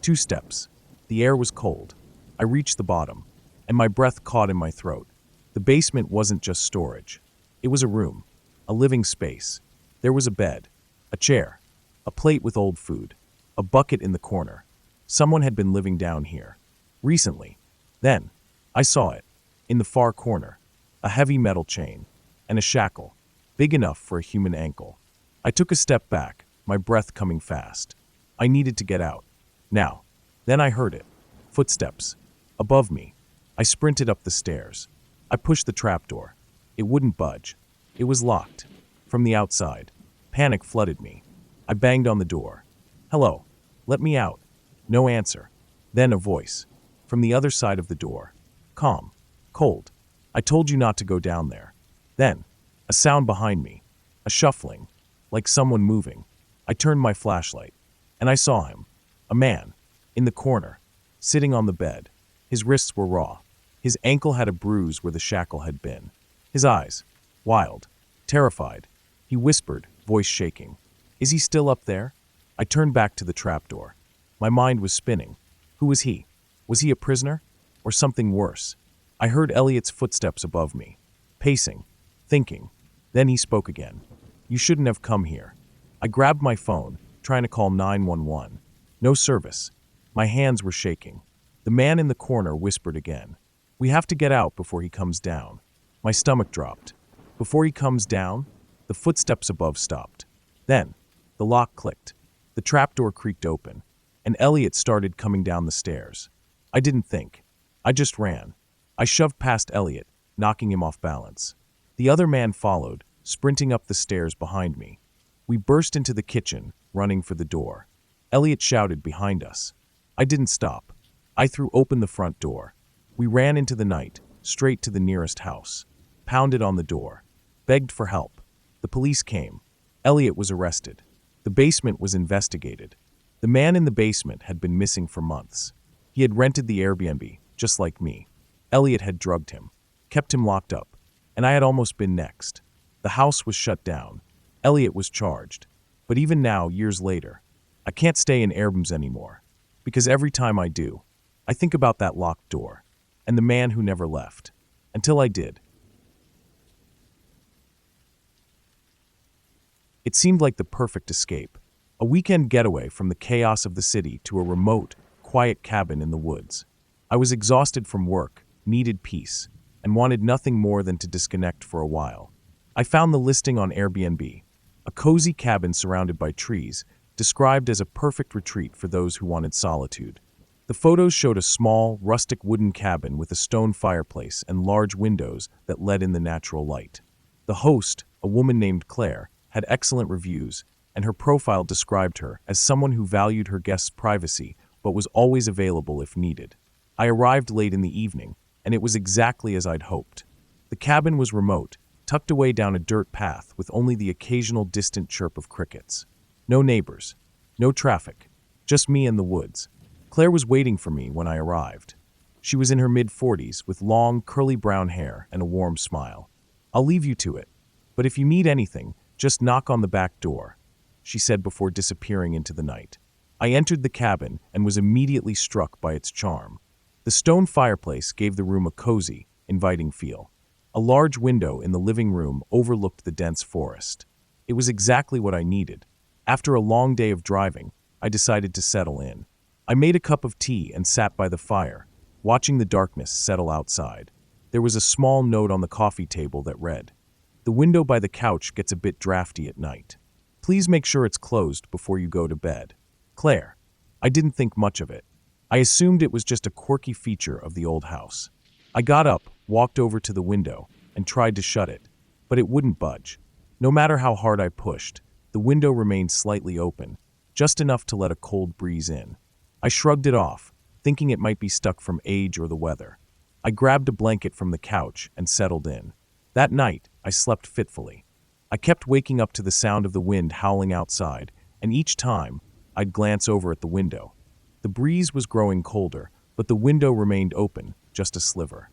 Speaker 1: 2 steps. The air was cold. I reached the bottom, and my breath caught in my throat. The basement wasn't just storage. It was a room, a living space. There was a bed, a chair, a plate with old food, a bucket in the corner. Someone had been living down here. Recently. Then, I saw it. In the far corner. A heavy metal chain. And a shackle. Big enough for a human ankle. I took a step back, my breath coming fast. I needed to get out. Now. Then I heard it. Footsteps. above me. I sprinted up the stairs. I pushed the trapdoor. It wouldn't budge. It was locked. From the outside. Panic flooded me. I banged on the door. "Hello. Let me out." No answer. Then a voice. From the other side of the door. Calm. Cold. "I told you not to go down there." Then, a sound behind me. A shuffling. Like someone moving. I turned my flashlight. And I saw him. A man. In the corner. Sitting on the bed. His wrists were raw. His ankle had a bruise where the shackle had been. His eyes. Wild. Terrified. He whispered, voice shaking. "Is he still up there?" I turned back to the trapdoor. My mind was spinning. Who was he? Was he a prisoner? Or something worse? I heard Elliot's footsteps above me. Pacing. Thinking. Then he spoke again. "You shouldn't have come here." I grabbed my phone, trying to call 911. No service. My hands were shaking. The man in the corner whispered again. "We have to get out before he comes down." My stomach dropped. Before he comes down? The footsteps above stopped. Then, the lock clicked. The trapdoor creaked open, and Elliot started coming down the stairs. I didn't think. I just ran. I shoved past Elliot, knocking him off balance. The other man followed, sprinting up the stairs behind me. We burst into the kitchen, running for the door. Elliot shouted behind us. I didn't stop. I threw open the front door. We ran into the night, straight to the nearest house. Pounded on the door. Begged for help. The police came. Elliot was arrested. The basement was investigated. The man in the basement had been missing for months. He had rented the Airbnb, just like me. Elliot had drugged him, kept him locked up, and I had almost been next. The house was shut down. Elliot was charged. But even now, years later, I can't stay in Airbnbs anymore. Because every time I do, I think about that locked door, and the man who never left. Until I did. It seemed like the perfect escape. A weekend getaway from the chaos of the city to a remote, quiet cabin in the woods. I was exhausted from work, needed peace, and wanted nothing more than to disconnect for a while. I found the listing on Airbnb, a cozy cabin surrounded by trees, described as a perfect retreat for those who wanted solitude. The photos showed a small, rustic wooden cabin with a stone fireplace and large windows that let in the natural light. The host, a woman named Claire, had excellent reviews, and her profile described her as someone who valued her guests' privacy but was always available if needed. I arrived late in the evening, and it was exactly as I'd hoped. The cabin was remote, tucked away down a dirt path with only the occasional distant chirp of crickets. No neighbors, no traffic, just me and the woods. Claire was waiting for me when I arrived. She was in her mid-40s with long, curly brown hair and a warm smile. "I'll leave you to it, but if you need anything, just knock on the back door," she said before disappearing into the night. I entered the cabin and was immediately struck by its charm. The stone fireplace gave the room a cozy, inviting feel. A large window in the living room overlooked the dense forest. It was exactly what I needed. After a long day of driving, I decided to settle in. I made a cup of tea and sat by the fire, watching the darkness settle outside. There was a small note on the coffee table that read, "The window by the couch gets a bit drafty at night. Please make sure it's closed before you go to bed. Claire." I didn't think much of it. I assumed it was just a quirky feature of the old house. I got up, walked over to the window, and tried to shut it, but it wouldn't budge. No matter how hard I pushed, the window remained slightly open, just enough to let a cold breeze in. I shrugged it off, thinking it might be stuck from age or the weather. I grabbed a blanket from the couch and settled in. That night, I slept fitfully. I kept waking up to the sound of the wind howling outside, and each time, I'd glance over at the window. The breeze was growing colder, but the window remained open, just a sliver.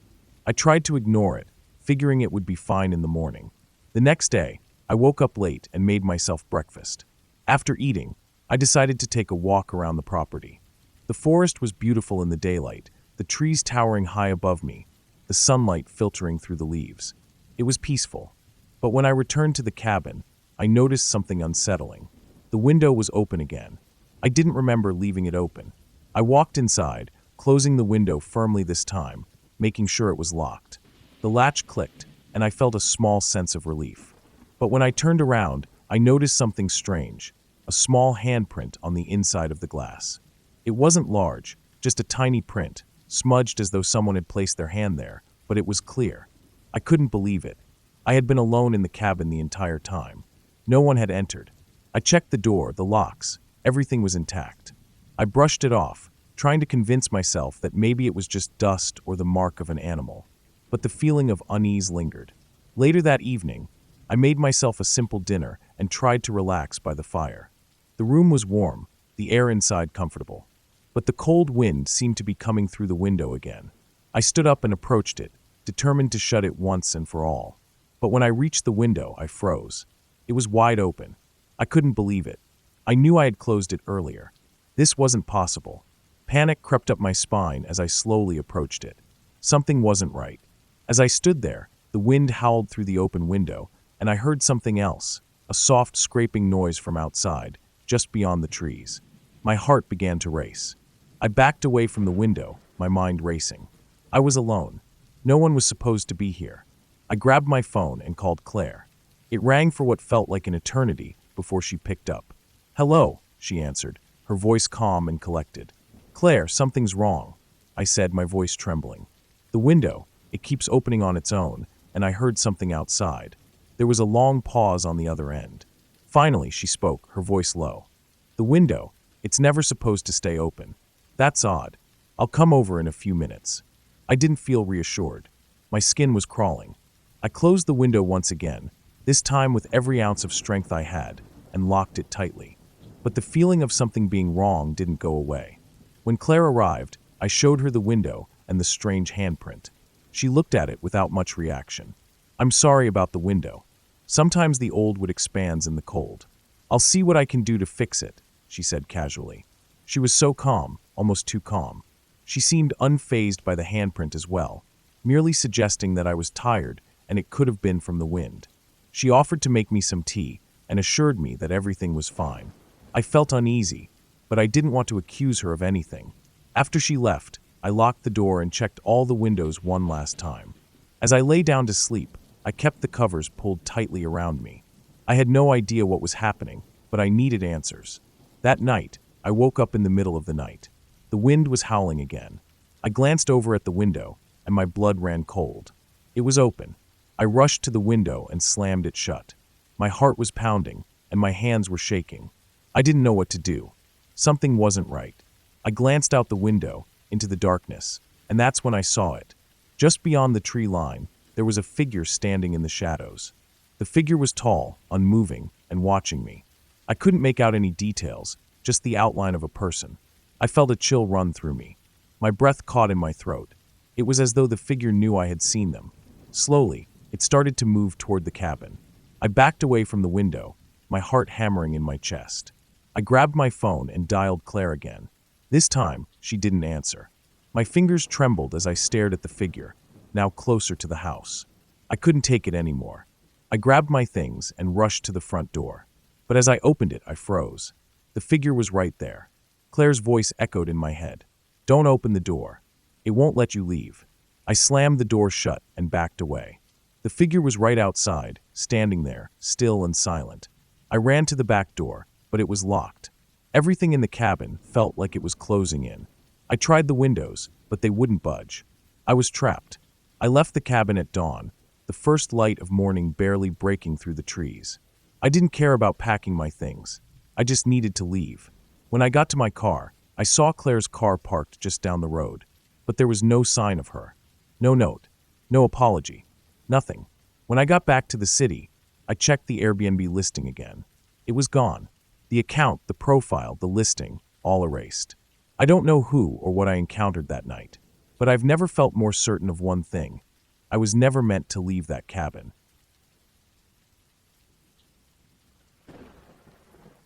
Speaker 1: I tried to ignore it, figuring it would be fine in the morning. The next day, I woke up late and made myself breakfast. After eating, I decided to take a walk around the property. The forest was beautiful in the daylight, the trees towering high above me, the sunlight filtering through the leaves. It was peaceful. But when I returned to the cabin, I noticed something unsettling. The window was open again. I didn't remember leaving it open. I walked inside, closing the window firmly this time, making sure it was locked. The latch clicked, and I felt a small sense of relief. But when I turned around, I noticed something strange, a small handprint on the inside of the glass. It wasn't large, just a tiny print, smudged as though someone had placed their hand there, but it was clear. I couldn't believe it. I had been alone in the cabin the entire time. No one had entered. I checked the door, the locks. Everything was intact. I brushed it off, trying to convince myself that maybe it was just dust or the mark of an animal. But the feeling of unease lingered. Later that evening, I made myself a simple dinner and tried to relax by the fire. The room was warm, the air inside comfortable. But the cold wind seemed to be coming through the window again. I stood up and approached it, determined to shut it once and for all. But when I reached the window, I froze. It was wide open. I couldn't believe it. I knew I had closed it earlier. This wasn't possible. Panic crept up my spine as I slowly approached it. Something wasn't right. As I stood there, the wind howled through the open window, and I heard something else, a soft scraping noise from outside, just beyond the trees. My heart began to race. I backed away from the window, my mind racing. I was alone. No one was supposed to be here. I grabbed my phone and called Claire. It rang for what felt like an eternity before she picked up. "Hello," she answered, her voice calm and collected. "Claire, something's wrong," I said, my voice trembling. "The window, it keeps opening on its own, and I heard something outside." There was a long pause on the other end. Finally, she spoke, her voice low. "The window, it's never supposed to stay open. That's odd. I'll come over in a few minutes." I didn't feel reassured. My skin was crawling. I closed the window once again, this time with every ounce of strength I had, and locked it tightly. But the feeling of something being wrong didn't go away. When Claire arrived, I showed her the window and the strange handprint. She looked at it without much reaction. "I'm sorry about the window. Sometimes the old wood expands in the cold. I'll see what I can do to fix it," she said casually. She was so calm, almost too calm. She seemed unfazed by the handprint as well, merely suggesting that I was tired and it could have been from the wind. She offered to make me some tea and assured me that everything was fine. I felt uneasy, but I didn't want to accuse her of anything. After she left, I locked the door and checked all the windows one last time. As I lay down to sleep, I kept the covers pulled tightly around me. I had no idea what was happening, but I needed answers. That night, I woke up in the middle of the night. The wind was howling again. I glanced over at the window, and my blood ran cold. It was open. I rushed to the window and slammed it shut. My heart was pounding, and my hands were shaking. I didn't know what to do. Something wasn't right. I glanced out the window, into the darkness, and that's when I saw it. Just beyond the tree line, there was a figure standing in the shadows. The figure was tall, unmoving, and watching me. I couldn't make out any details, just the outline of a person. I felt a chill run through me. My breath caught in my throat. It was as though the figure knew I had seen them. Slowly, it started to move toward the cabin. I backed away from the window, my heart hammering in my chest. I grabbed my phone and dialed Claire again. This time, she didn't answer. My fingers trembled as I stared at the figure, now closer to the house. I couldn't take it anymore. I grabbed my things and rushed to the front door. But as I opened it, I froze. The figure was right there. Claire's voice echoed in my head. "Don't open the door. It won't let you leave." I slammed the door shut and backed away. The figure was right outside, standing there, still and silent. I ran to the back door, but it was locked. Everything in the cabin felt like it was closing in. I tried the windows, but they wouldn't budge. I was trapped. I left the cabin at dawn, the first light of morning barely breaking through the trees. I didn't care about packing my things. I just needed to leave. When I got to my car, I saw Claire's car parked just down the road, but there was no sign of her. No note, no apology, nothing. When I got back to the city, I checked the Airbnb listing again. It was gone. The account, the profile, the listing, all erased. I don't know who or what I encountered that night, but I've never felt more certain of one thing. I was never meant to leave that cabin.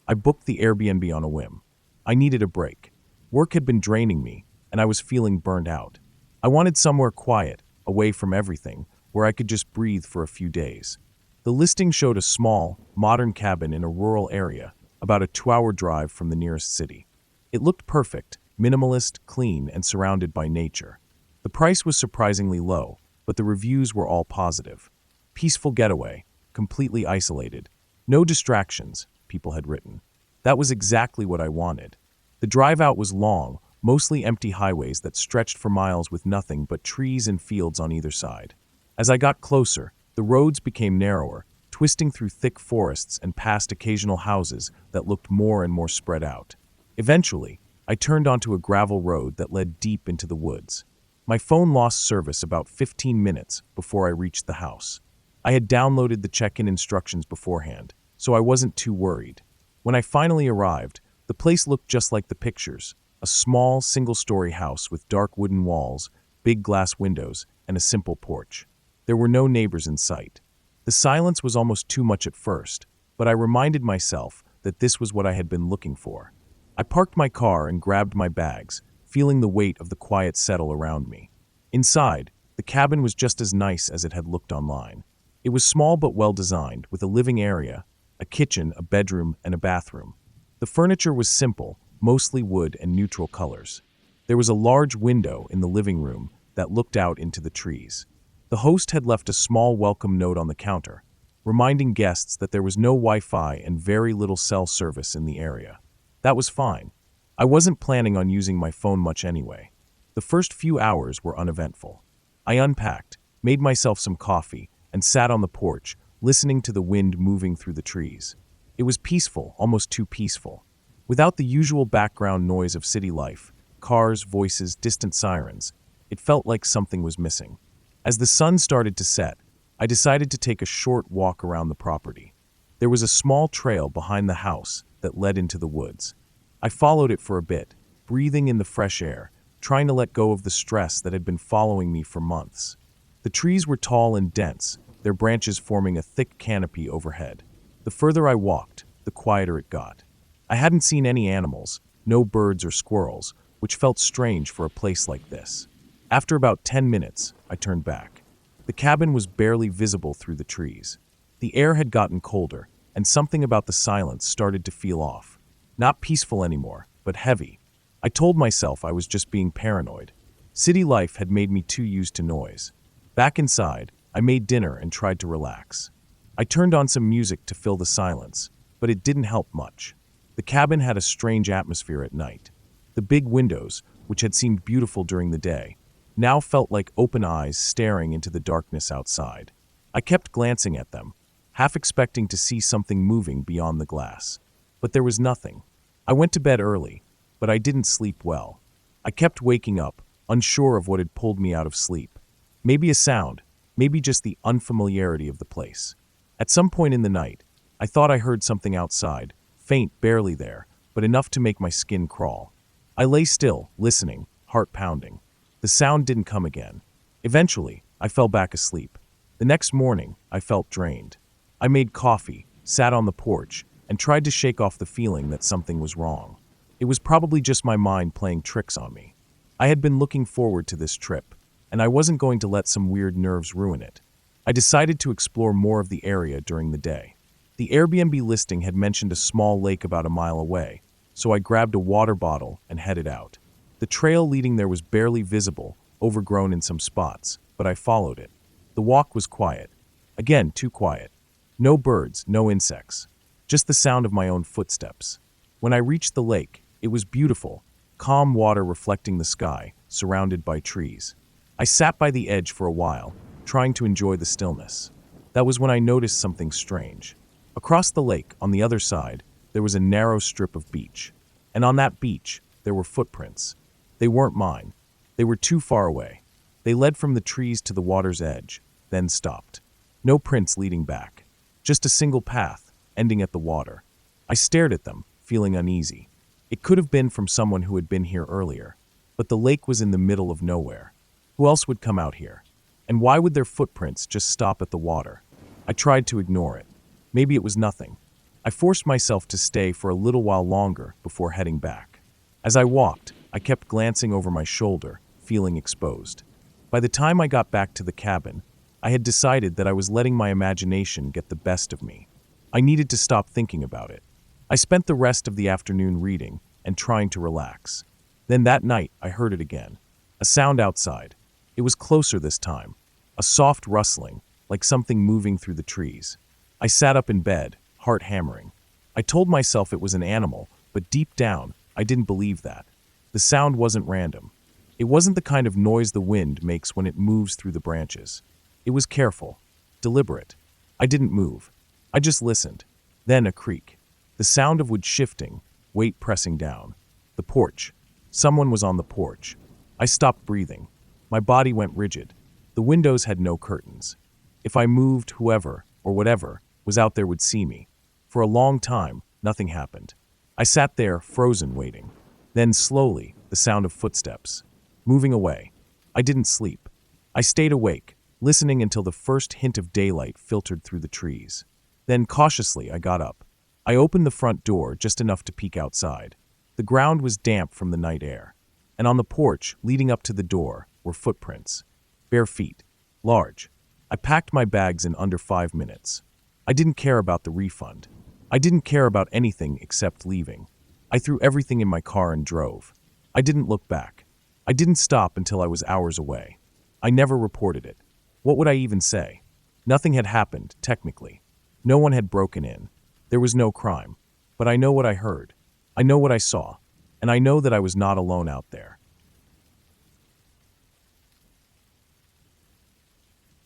Speaker 1: I booked the Airbnb on a whim. I needed a break. Work had been draining me, and I was feeling burned out. I wanted somewhere quiet, away from everything, where I could just breathe for a few days. The listing showed a small, modern cabin in a rural area, about a 2-hour drive from the nearest city. It looked perfect, minimalist, clean, and surrounded by nature. The price was surprisingly low, but the reviews were all positive. Peaceful getaway, completely isolated. No distractions, people had written. That was exactly what I wanted. The drive out was long, mostly empty highways that stretched for miles with nothing but trees and fields on either side. As I got closer, the roads became narrower, twisting through thick forests and past occasional houses that looked more and more spread out. Eventually, I turned onto a gravel road that led deep into the woods. My phone lost service about 15 minutes before I reached the house. I had downloaded the check-in instructions beforehand, so I wasn't too worried. When I finally arrived, the place looked just like the pictures, a small, single-story house with dark wooden walls, big glass windows, and a simple porch. There were no neighbors in sight. The silence was almost too much at first, but I reminded myself that this was what I had been looking for. I parked my car and grabbed my bags, feeling the weight of the quiet settle around me. Inside, the cabin was just as nice as it had looked online. It was small but well-designed, with a living area, a kitchen, a bedroom, and a bathroom. The furniture was simple, mostly wood and neutral colors. There was a large window in the living room that looked out into the trees. The host had left a small welcome note on the counter, reminding guests that there was no Wi-Fi and very little cell service in the area. That was fine. I wasn't planning on using my phone much anyway. The first few hours were uneventful. I unpacked, made myself some coffee, and sat on the porch, listening to the wind moving through the trees. It was peaceful, almost too peaceful. Without the usual background noise of city life, cars, voices, distant sirens, it felt like something was missing. As the sun started to set, I decided to take a short walk around the property. There was a small trail behind the house that led into the woods. I followed it for a bit, breathing in the fresh air, trying to let go of the stress that had been following me for months. The trees were tall and dense, their branches forming a thick canopy overhead. The further I walked, the quieter it got. I hadn't seen any animals, no birds or squirrels, which felt strange for a place like this. After about 10 minutes, I turned back. The cabin was barely visible through the trees. The air had gotten colder, and something about the silence started to feel off. Not peaceful anymore, but heavy. I told myself I was just being paranoid. City life had made me too used to noise. Back inside, I made dinner and tried to relax. I turned on some music to fill the silence, but it didn't help much. The cabin had a strange atmosphere at night. The big windows, which had seemed beautiful during the day, now felt like open eyes staring into the darkness outside. I kept glancing at them, half expecting to see something moving beyond the glass. But there was nothing. I went to bed early, but I didn't sleep well. I kept waking up, unsure of what had pulled me out of sleep. Maybe a sound, maybe just the unfamiliarity of the place. At some point in the night, I thought I heard something outside, faint, barely there, but enough to make my skin crawl. I lay still, listening, heart pounding. The sound didn't come again. Eventually, I fell back asleep. The next morning, I felt drained. I made coffee, sat on the porch, and tried to shake off the feeling that something was wrong. It was probably just my mind playing tricks on me. I had been looking forward to this trip, and I wasn't going to let some weird nerves ruin it. I decided to explore more of the area during the day. The Airbnb listing had mentioned a small lake about a mile away, so I grabbed a water bottle and headed out. The trail leading there was barely visible, overgrown in some spots, but I followed it. The walk was quiet. Again, too quiet. No birds, no insects. Just the sound of my own footsteps. When I reached the lake, it was beautiful, calm water reflecting the sky, surrounded by trees. I sat by the edge for a while, trying to enjoy the stillness. That was when I noticed something strange. Across the lake, on the other side, there was a narrow strip of beach. And on that beach, there were footprints. They weren't mine. They were too far away. They led from the trees to the water's edge, then stopped. No prints leading back. Just a single path, ending at the water. I stared at them, feeling uneasy. It could have been from someone who had been here earlier. But the lake was in the middle of nowhere. Who else would come out here? And why would their footprints just stop at the water? I tried to ignore it. Maybe it was nothing. I forced myself to stay for a little while longer before heading back. As I walked, I kept glancing over my shoulder, feeling exposed. By the time I got back to the cabin, I had decided that I was letting my imagination get the best of me. I needed to stop thinking about it. I spent the rest of the afternoon reading and trying to relax. Then that night, I heard it again. A sound outside. It was closer this time. A soft rustling, like something moving through the trees. I sat up in bed, heart hammering. I told myself it was an animal, but deep down, I didn't believe that. The sound wasn't random. It wasn't the kind of noise the wind makes when it moves through the branches. It was careful, deliberate. I didn't move. I just listened. Then a creak. The sound of wood shifting, weight pressing down. The porch. Someone was on the porch. I stopped breathing. My body went rigid. The windows had no curtains. If I moved, whoever, or whatever, was out there would see me. For a long time, nothing happened. I sat there, frozen, waiting. Then slowly, the sound of footsteps. Moving away. I didn't sleep. I stayed awake, listening until the first hint of daylight filtered through the trees. Then cautiously, I got up. I opened the front door just enough to peek outside. The ground was damp from the night air. And on the porch, leading up to the door, were footprints. Bare feet. Large. I packed my bags in under 5 minutes. I didn't care about the refund. I didn't care about anything except leaving. I threw everything in my car and drove. I didn't look back. I didn't stop until I was hours away. I never reported it. What would I even say? Nothing had happened, technically. No one had broken in. There was no crime. But I know what I heard. I know what I saw. And I know that I was not alone out there.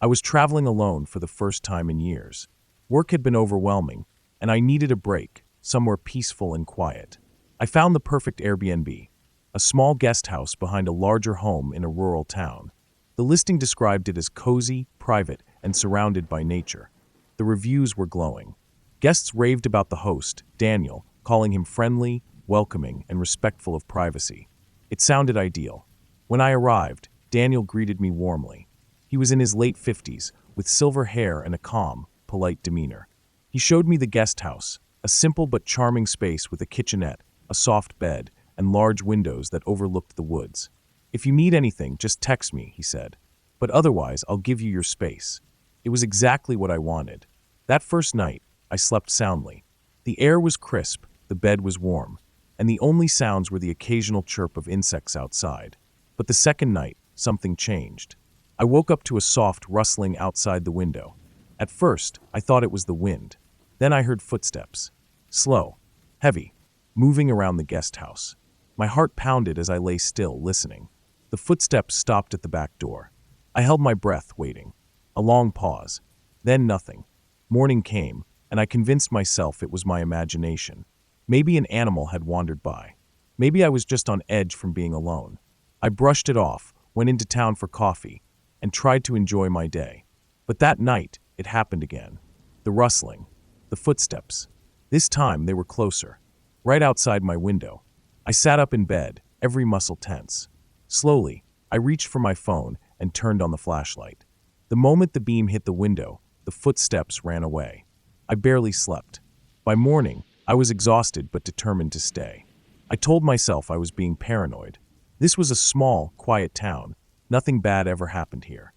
Speaker 1: I was traveling alone for the first time in years. Work had been overwhelming, and I needed a break, somewhere peaceful and quiet. I found the perfect Airbnb, a small guest house behind a larger home in a rural town. The listing described it as cozy, private, and surrounded by nature. The reviews were glowing. Guests raved about the host, Daniel, calling him friendly, welcoming, and respectful of privacy. It sounded ideal. When I arrived, Daniel greeted me warmly. He was in his late 50s, with silver hair and a calm, polite demeanor. He showed me the guest house, a simple but charming space with a kitchenette, a soft bed, and large windows that overlooked the woods. "If you need anything, just text me," he said. "But otherwise, I'll give you your space." It was exactly what I wanted. That first night, I slept soundly. The air was crisp, the bed was warm, and the only sounds were the occasional chirp of insects outside. But the second night, something changed. I woke up to a soft rustling outside the window. At first, I thought it was the wind. Then I heard footsteps. Slow, heavy, moving around the guest house. My heart pounded as I lay still, listening. The footsteps stopped at the back door. I held my breath, waiting. A long pause. Then nothing. Morning came, and I convinced myself it was my imagination. Maybe an animal had wandered by. Maybe I was just on edge from being alone. I brushed it off, went into town for coffee, and tried to enjoy my day. But that night, it happened again. The rustling. The footsteps. This time, they were closer. Right outside my window. I sat up in bed, every muscle tense. Slowly, I reached for my phone and turned on the flashlight. The moment the beam hit the window, the footsteps ran away. I barely slept. By morning, I was exhausted but determined to stay. I told myself I was being paranoid. This was a small, quiet town. Nothing bad ever happened here.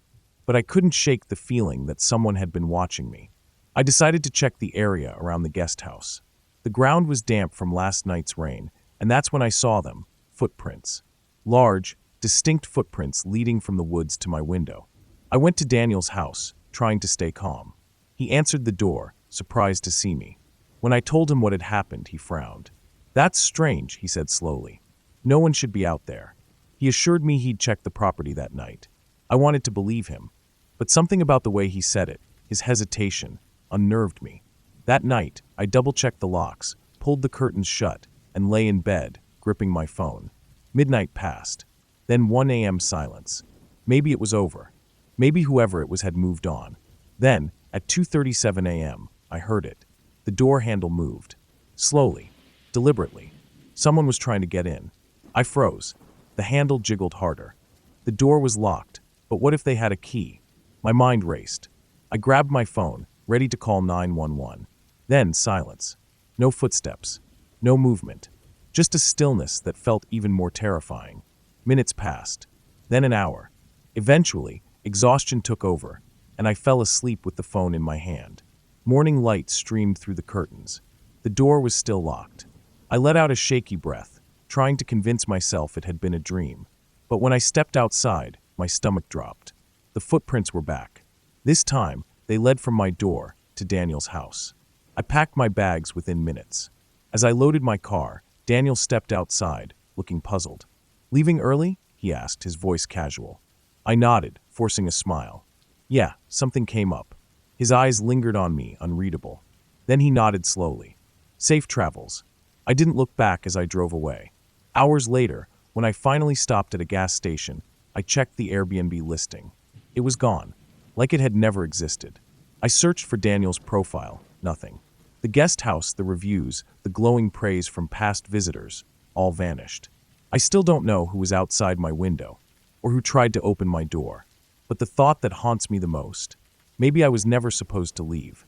Speaker 1: But I couldn't shake the feeling that someone had been watching me. I decided to check the area around the guest house. The ground was damp from last night's rain, and that's when I saw them, footprints. Large, distinct footprints leading from the woods to my window. I went to Daniel's house, trying to stay calm. He answered the door, surprised to see me. When I told him what had happened, he frowned. "That's strange," he said slowly. "No one should be out there." He assured me he'd checked the property that night. I wanted to believe him, but something about the way he said it, his hesitation, unnerved me. That night, I double-checked the locks, pulled the curtains shut, and lay in bed, gripping my phone. Midnight passed. Then 1 a.m. silence. Maybe it was over. Maybe whoever it was had moved on. Then, at 2:37 a.m., I heard it. The door handle moved. Slowly, deliberately. Someone was trying to get in. I froze. The handle jiggled harder. The door was locked, but what if they had a key? My mind raced. I grabbed my phone, ready to call 911. Then silence. No footsteps. No movement. Just a stillness that felt even more terrifying. Minutes passed. Then an hour. Eventually, exhaustion took over, and I fell asleep with the phone in my hand. Morning light streamed through the curtains. The door was still locked. I let out a shaky breath, trying to convince myself it had been a dream. But when I stepped outside, my stomach dropped. The footprints were back. This time, they led from my door to Daniel's house. I packed my bags within minutes. As I loaded my car, Daniel stepped outside, looking puzzled. Leaving early? He asked, his voice casual. I nodded, forcing a smile. Yeah, something came up. His eyes lingered on me, unreadable. Then he nodded slowly. Safe travels. I didn't look back as I drove away. Hours later, when I finally stopped at a gas station, I checked the Airbnb listing. It was gone, like it had never existed. I searched for Daniel's profile, nothing. The guest house, the reviews, the glowing praise from past visitors, all vanished. I still don't know who was outside my window, or who tried to open my door. But the thought that haunts me the most, maybe I was never supposed to leave.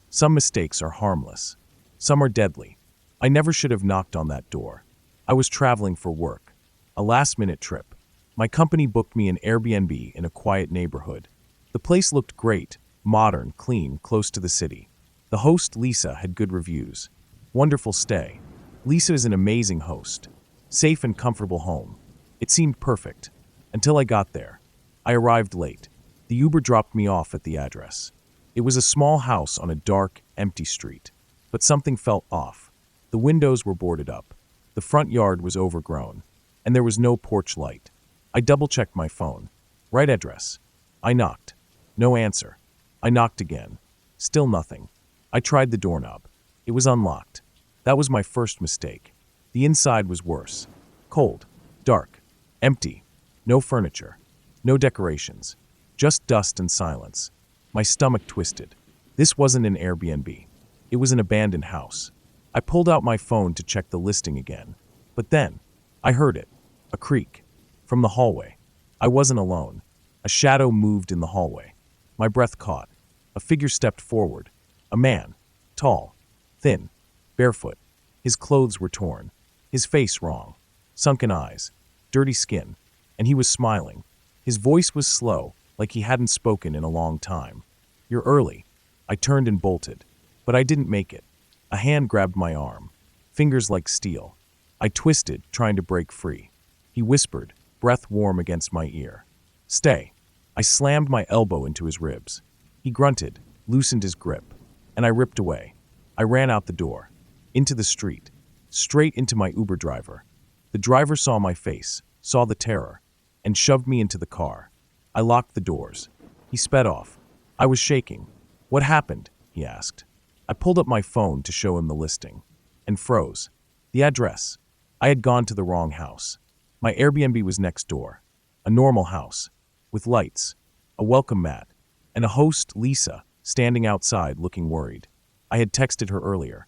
Speaker 1: Some mistakes are harmless. Some are deadly. I never should have knocked on that door. I was traveling for work. A last-minute trip. My company booked me an Airbnb in a quiet neighborhood. The place looked great, modern, clean, close to the city. The host, Lisa, had good reviews. Wonderful stay. Lisa is an amazing host. Safe and comfortable home. It seemed perfect. Until I got there. I arrived late. The Uber dropped me off at the address. It was a small house on a dark, empty street. But something felt off. The windows were boarded up. The front yard was overgrown. And there was no porch light. I double-checked my phone. Right address. I knocked. No answer. I knocked again. Still nothing. I tried the doorknob. It was unlocked. That was my first mistake. The inside was worse. Cold. Dark. Empty. No furniture. No decorations. Just dust and silence. My stomach twisted. This wasn't an Airbnb. It was an abandoned house. I pulled out my phone to check the listing again. But then, I heard it. A creak. From the hallway. I wasn't alone. A shadow moved in the hallway. My breath caught. A figure stepped forward. A man. Tall. Thin. Barefoot. His clothes were torn. His face wrong. Sunken eyes. Dirty skin. And he was smiling. His voice was slow, like he hadn't spoken in a long time. You're early. I turned and bolted. But I didn't make it. A hand grabbed my arm. Fingers like steel. I twisted, trying to break free. He whispered, breath warm against my ear. Stay. I slammed my elbow into his ribs. He grunted, loosened his grip, and I ripped away. I ran out the door. Into the street. Straight into my Uber driver. The driver saw my face, saw the terror, and shoved me into the car. I locked the doors. He sped off. I was shaking. What happened? He asked. I pulled up my phone to show him the listing. And froze. The address. I had gone to the wrong house. My Airbnb was next door. A normal house. With lights. A welcome mat. And a host, Lisa, standing outside looking worried. I had texted her earlier.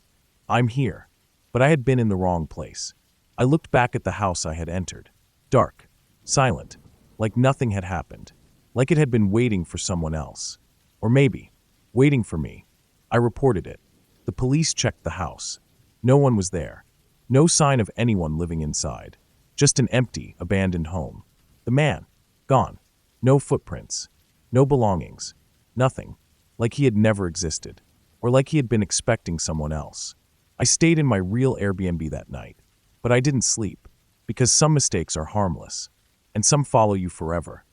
Speaker 1: I'm here. But I had been in the wrong place. I looked back at the house I had entered. Dark. Silent. Like nothing had happened. Like it had been waiting for someone else. Or maybe, waiting for me. I reported it. The police checked the house. No one was there. No sign of anyone living inside. Just an empty, abandoned home. The man. Gone. No footprints. No belongings. Nothing. Like he had never existed. Or like he had been expecting someone else. I stayed in my real Airbnb that night. But I didn't sleep. Because some mistakes are harmless. And some follow you forever.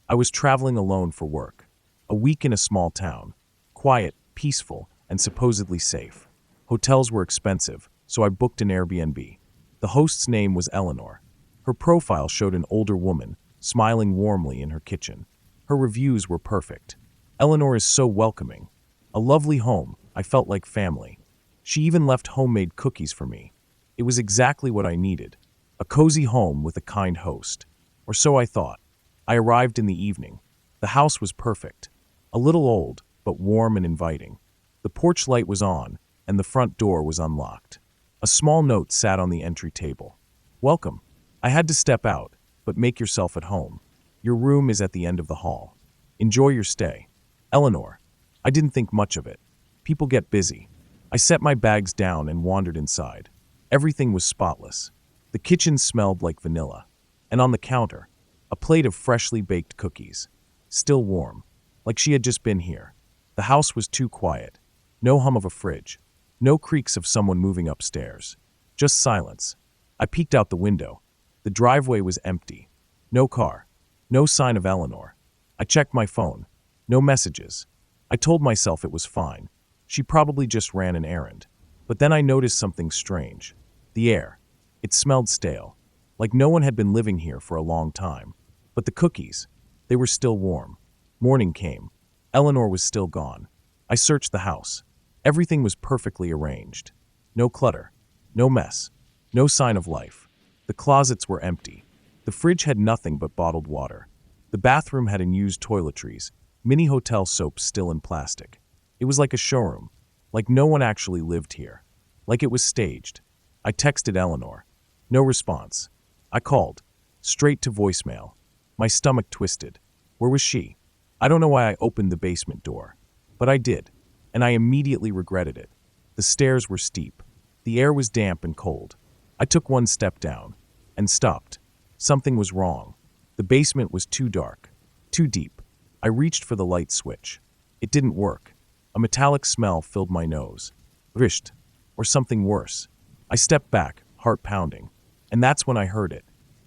Speaker 1: I was traveling alone for work. A week in a small town. Quiet, peaceful, and supposedly safe. Hotels were expensive, so I booked an Airbnb. The host's name was Eleanor. Her profile showed an older woman, smiling warmly in her kitchen. Her reviews were perfect. Eleanor is so welcoming. A lovely home, I felt like family. She even left homemade cookies for me. It was exactly what I needed. A cozy home with a kind host. Or so I thought. I arrived in the evening. The house was perfect. A little old, but warm and inviting. The porch light was on, and the front door was unlocked. A small note sat on the entry table. Welcome. I had to step out, but make yourself at home. Your room is at the end of the hall. Enjoy your stay. Eleanor. I didn't think much of it. People get busy. I set my bags down and wandered inside. Everything was spotless. The kitchen smelled like vanilla. And on the counter, a plate of freshly baked cookies. Still warm. Like she had just been here. The house was too quiet. No hum of a fridge. No creaks of someone moving upstairs. Just silence. I peeked out the window. The driveway was empty. No car. No sign of Eleanor. I checked my phone. No messages. I told myself it was fine. She probably just ran an errand. But then I noticed something strange. The air. It smelled stale, like no one had been living here for a long time. But the cookies, they were still warm. Morning came. Eleanor was still gone. I searched the house. Everything was perfectly arranged. No clutter, no mess, no sign of life. The closets were empty. The fridge had nothing but bottled water. The bathroom had unused toiletries, mini hotel soaps still in plastic. It was like a showroom, like no one actually lived here, like it was staged. I texted Eleanor. No response. I called, straight to voicemail. My stomach twisted. Where was she? I don't know why I opened the basement door, but I did, and I immediately regretted it. The stairs were steep. The air was damp and cold. I took one step down and stopped. Something was wrong. The basement was too dark, too deep. I reached for the light switch. It didn't work. A metallic smell filled my nose. Risht, or something worse. I stepped back, heart pounding, and that's when I heard it.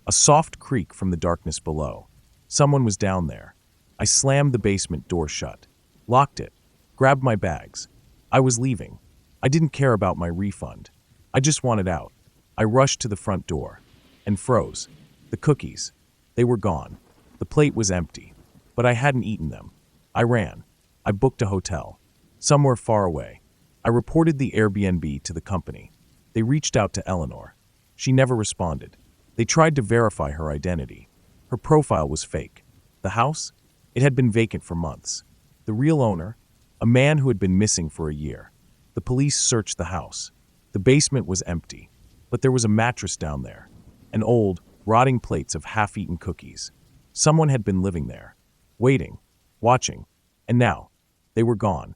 Speaker 1: A soft creak from the darkness below. Someone was down there. I slammed the basement door shut, locked it, grabbed my bags. I was leaving. I didn't care about my refund. I just wanted out. I rushed to the front door and froze. The cookies, they were gone. The plate was empty, but I hadn't eaten them. I ran. I booked a hotel, somewhere far away. I reported the Airbnb to the company. They reached out to Eleanor. She never responded. They tried to verify her identity. Her profile was fake. The house? It had been vacant for months. The real owner? A man who had been missing for a year. The police searched the house. The basement was empty, but there was a mattress down there, and old, rotting plates of half-eaten cookies. Someone had been living there, waiting, watching, and now, they were gone.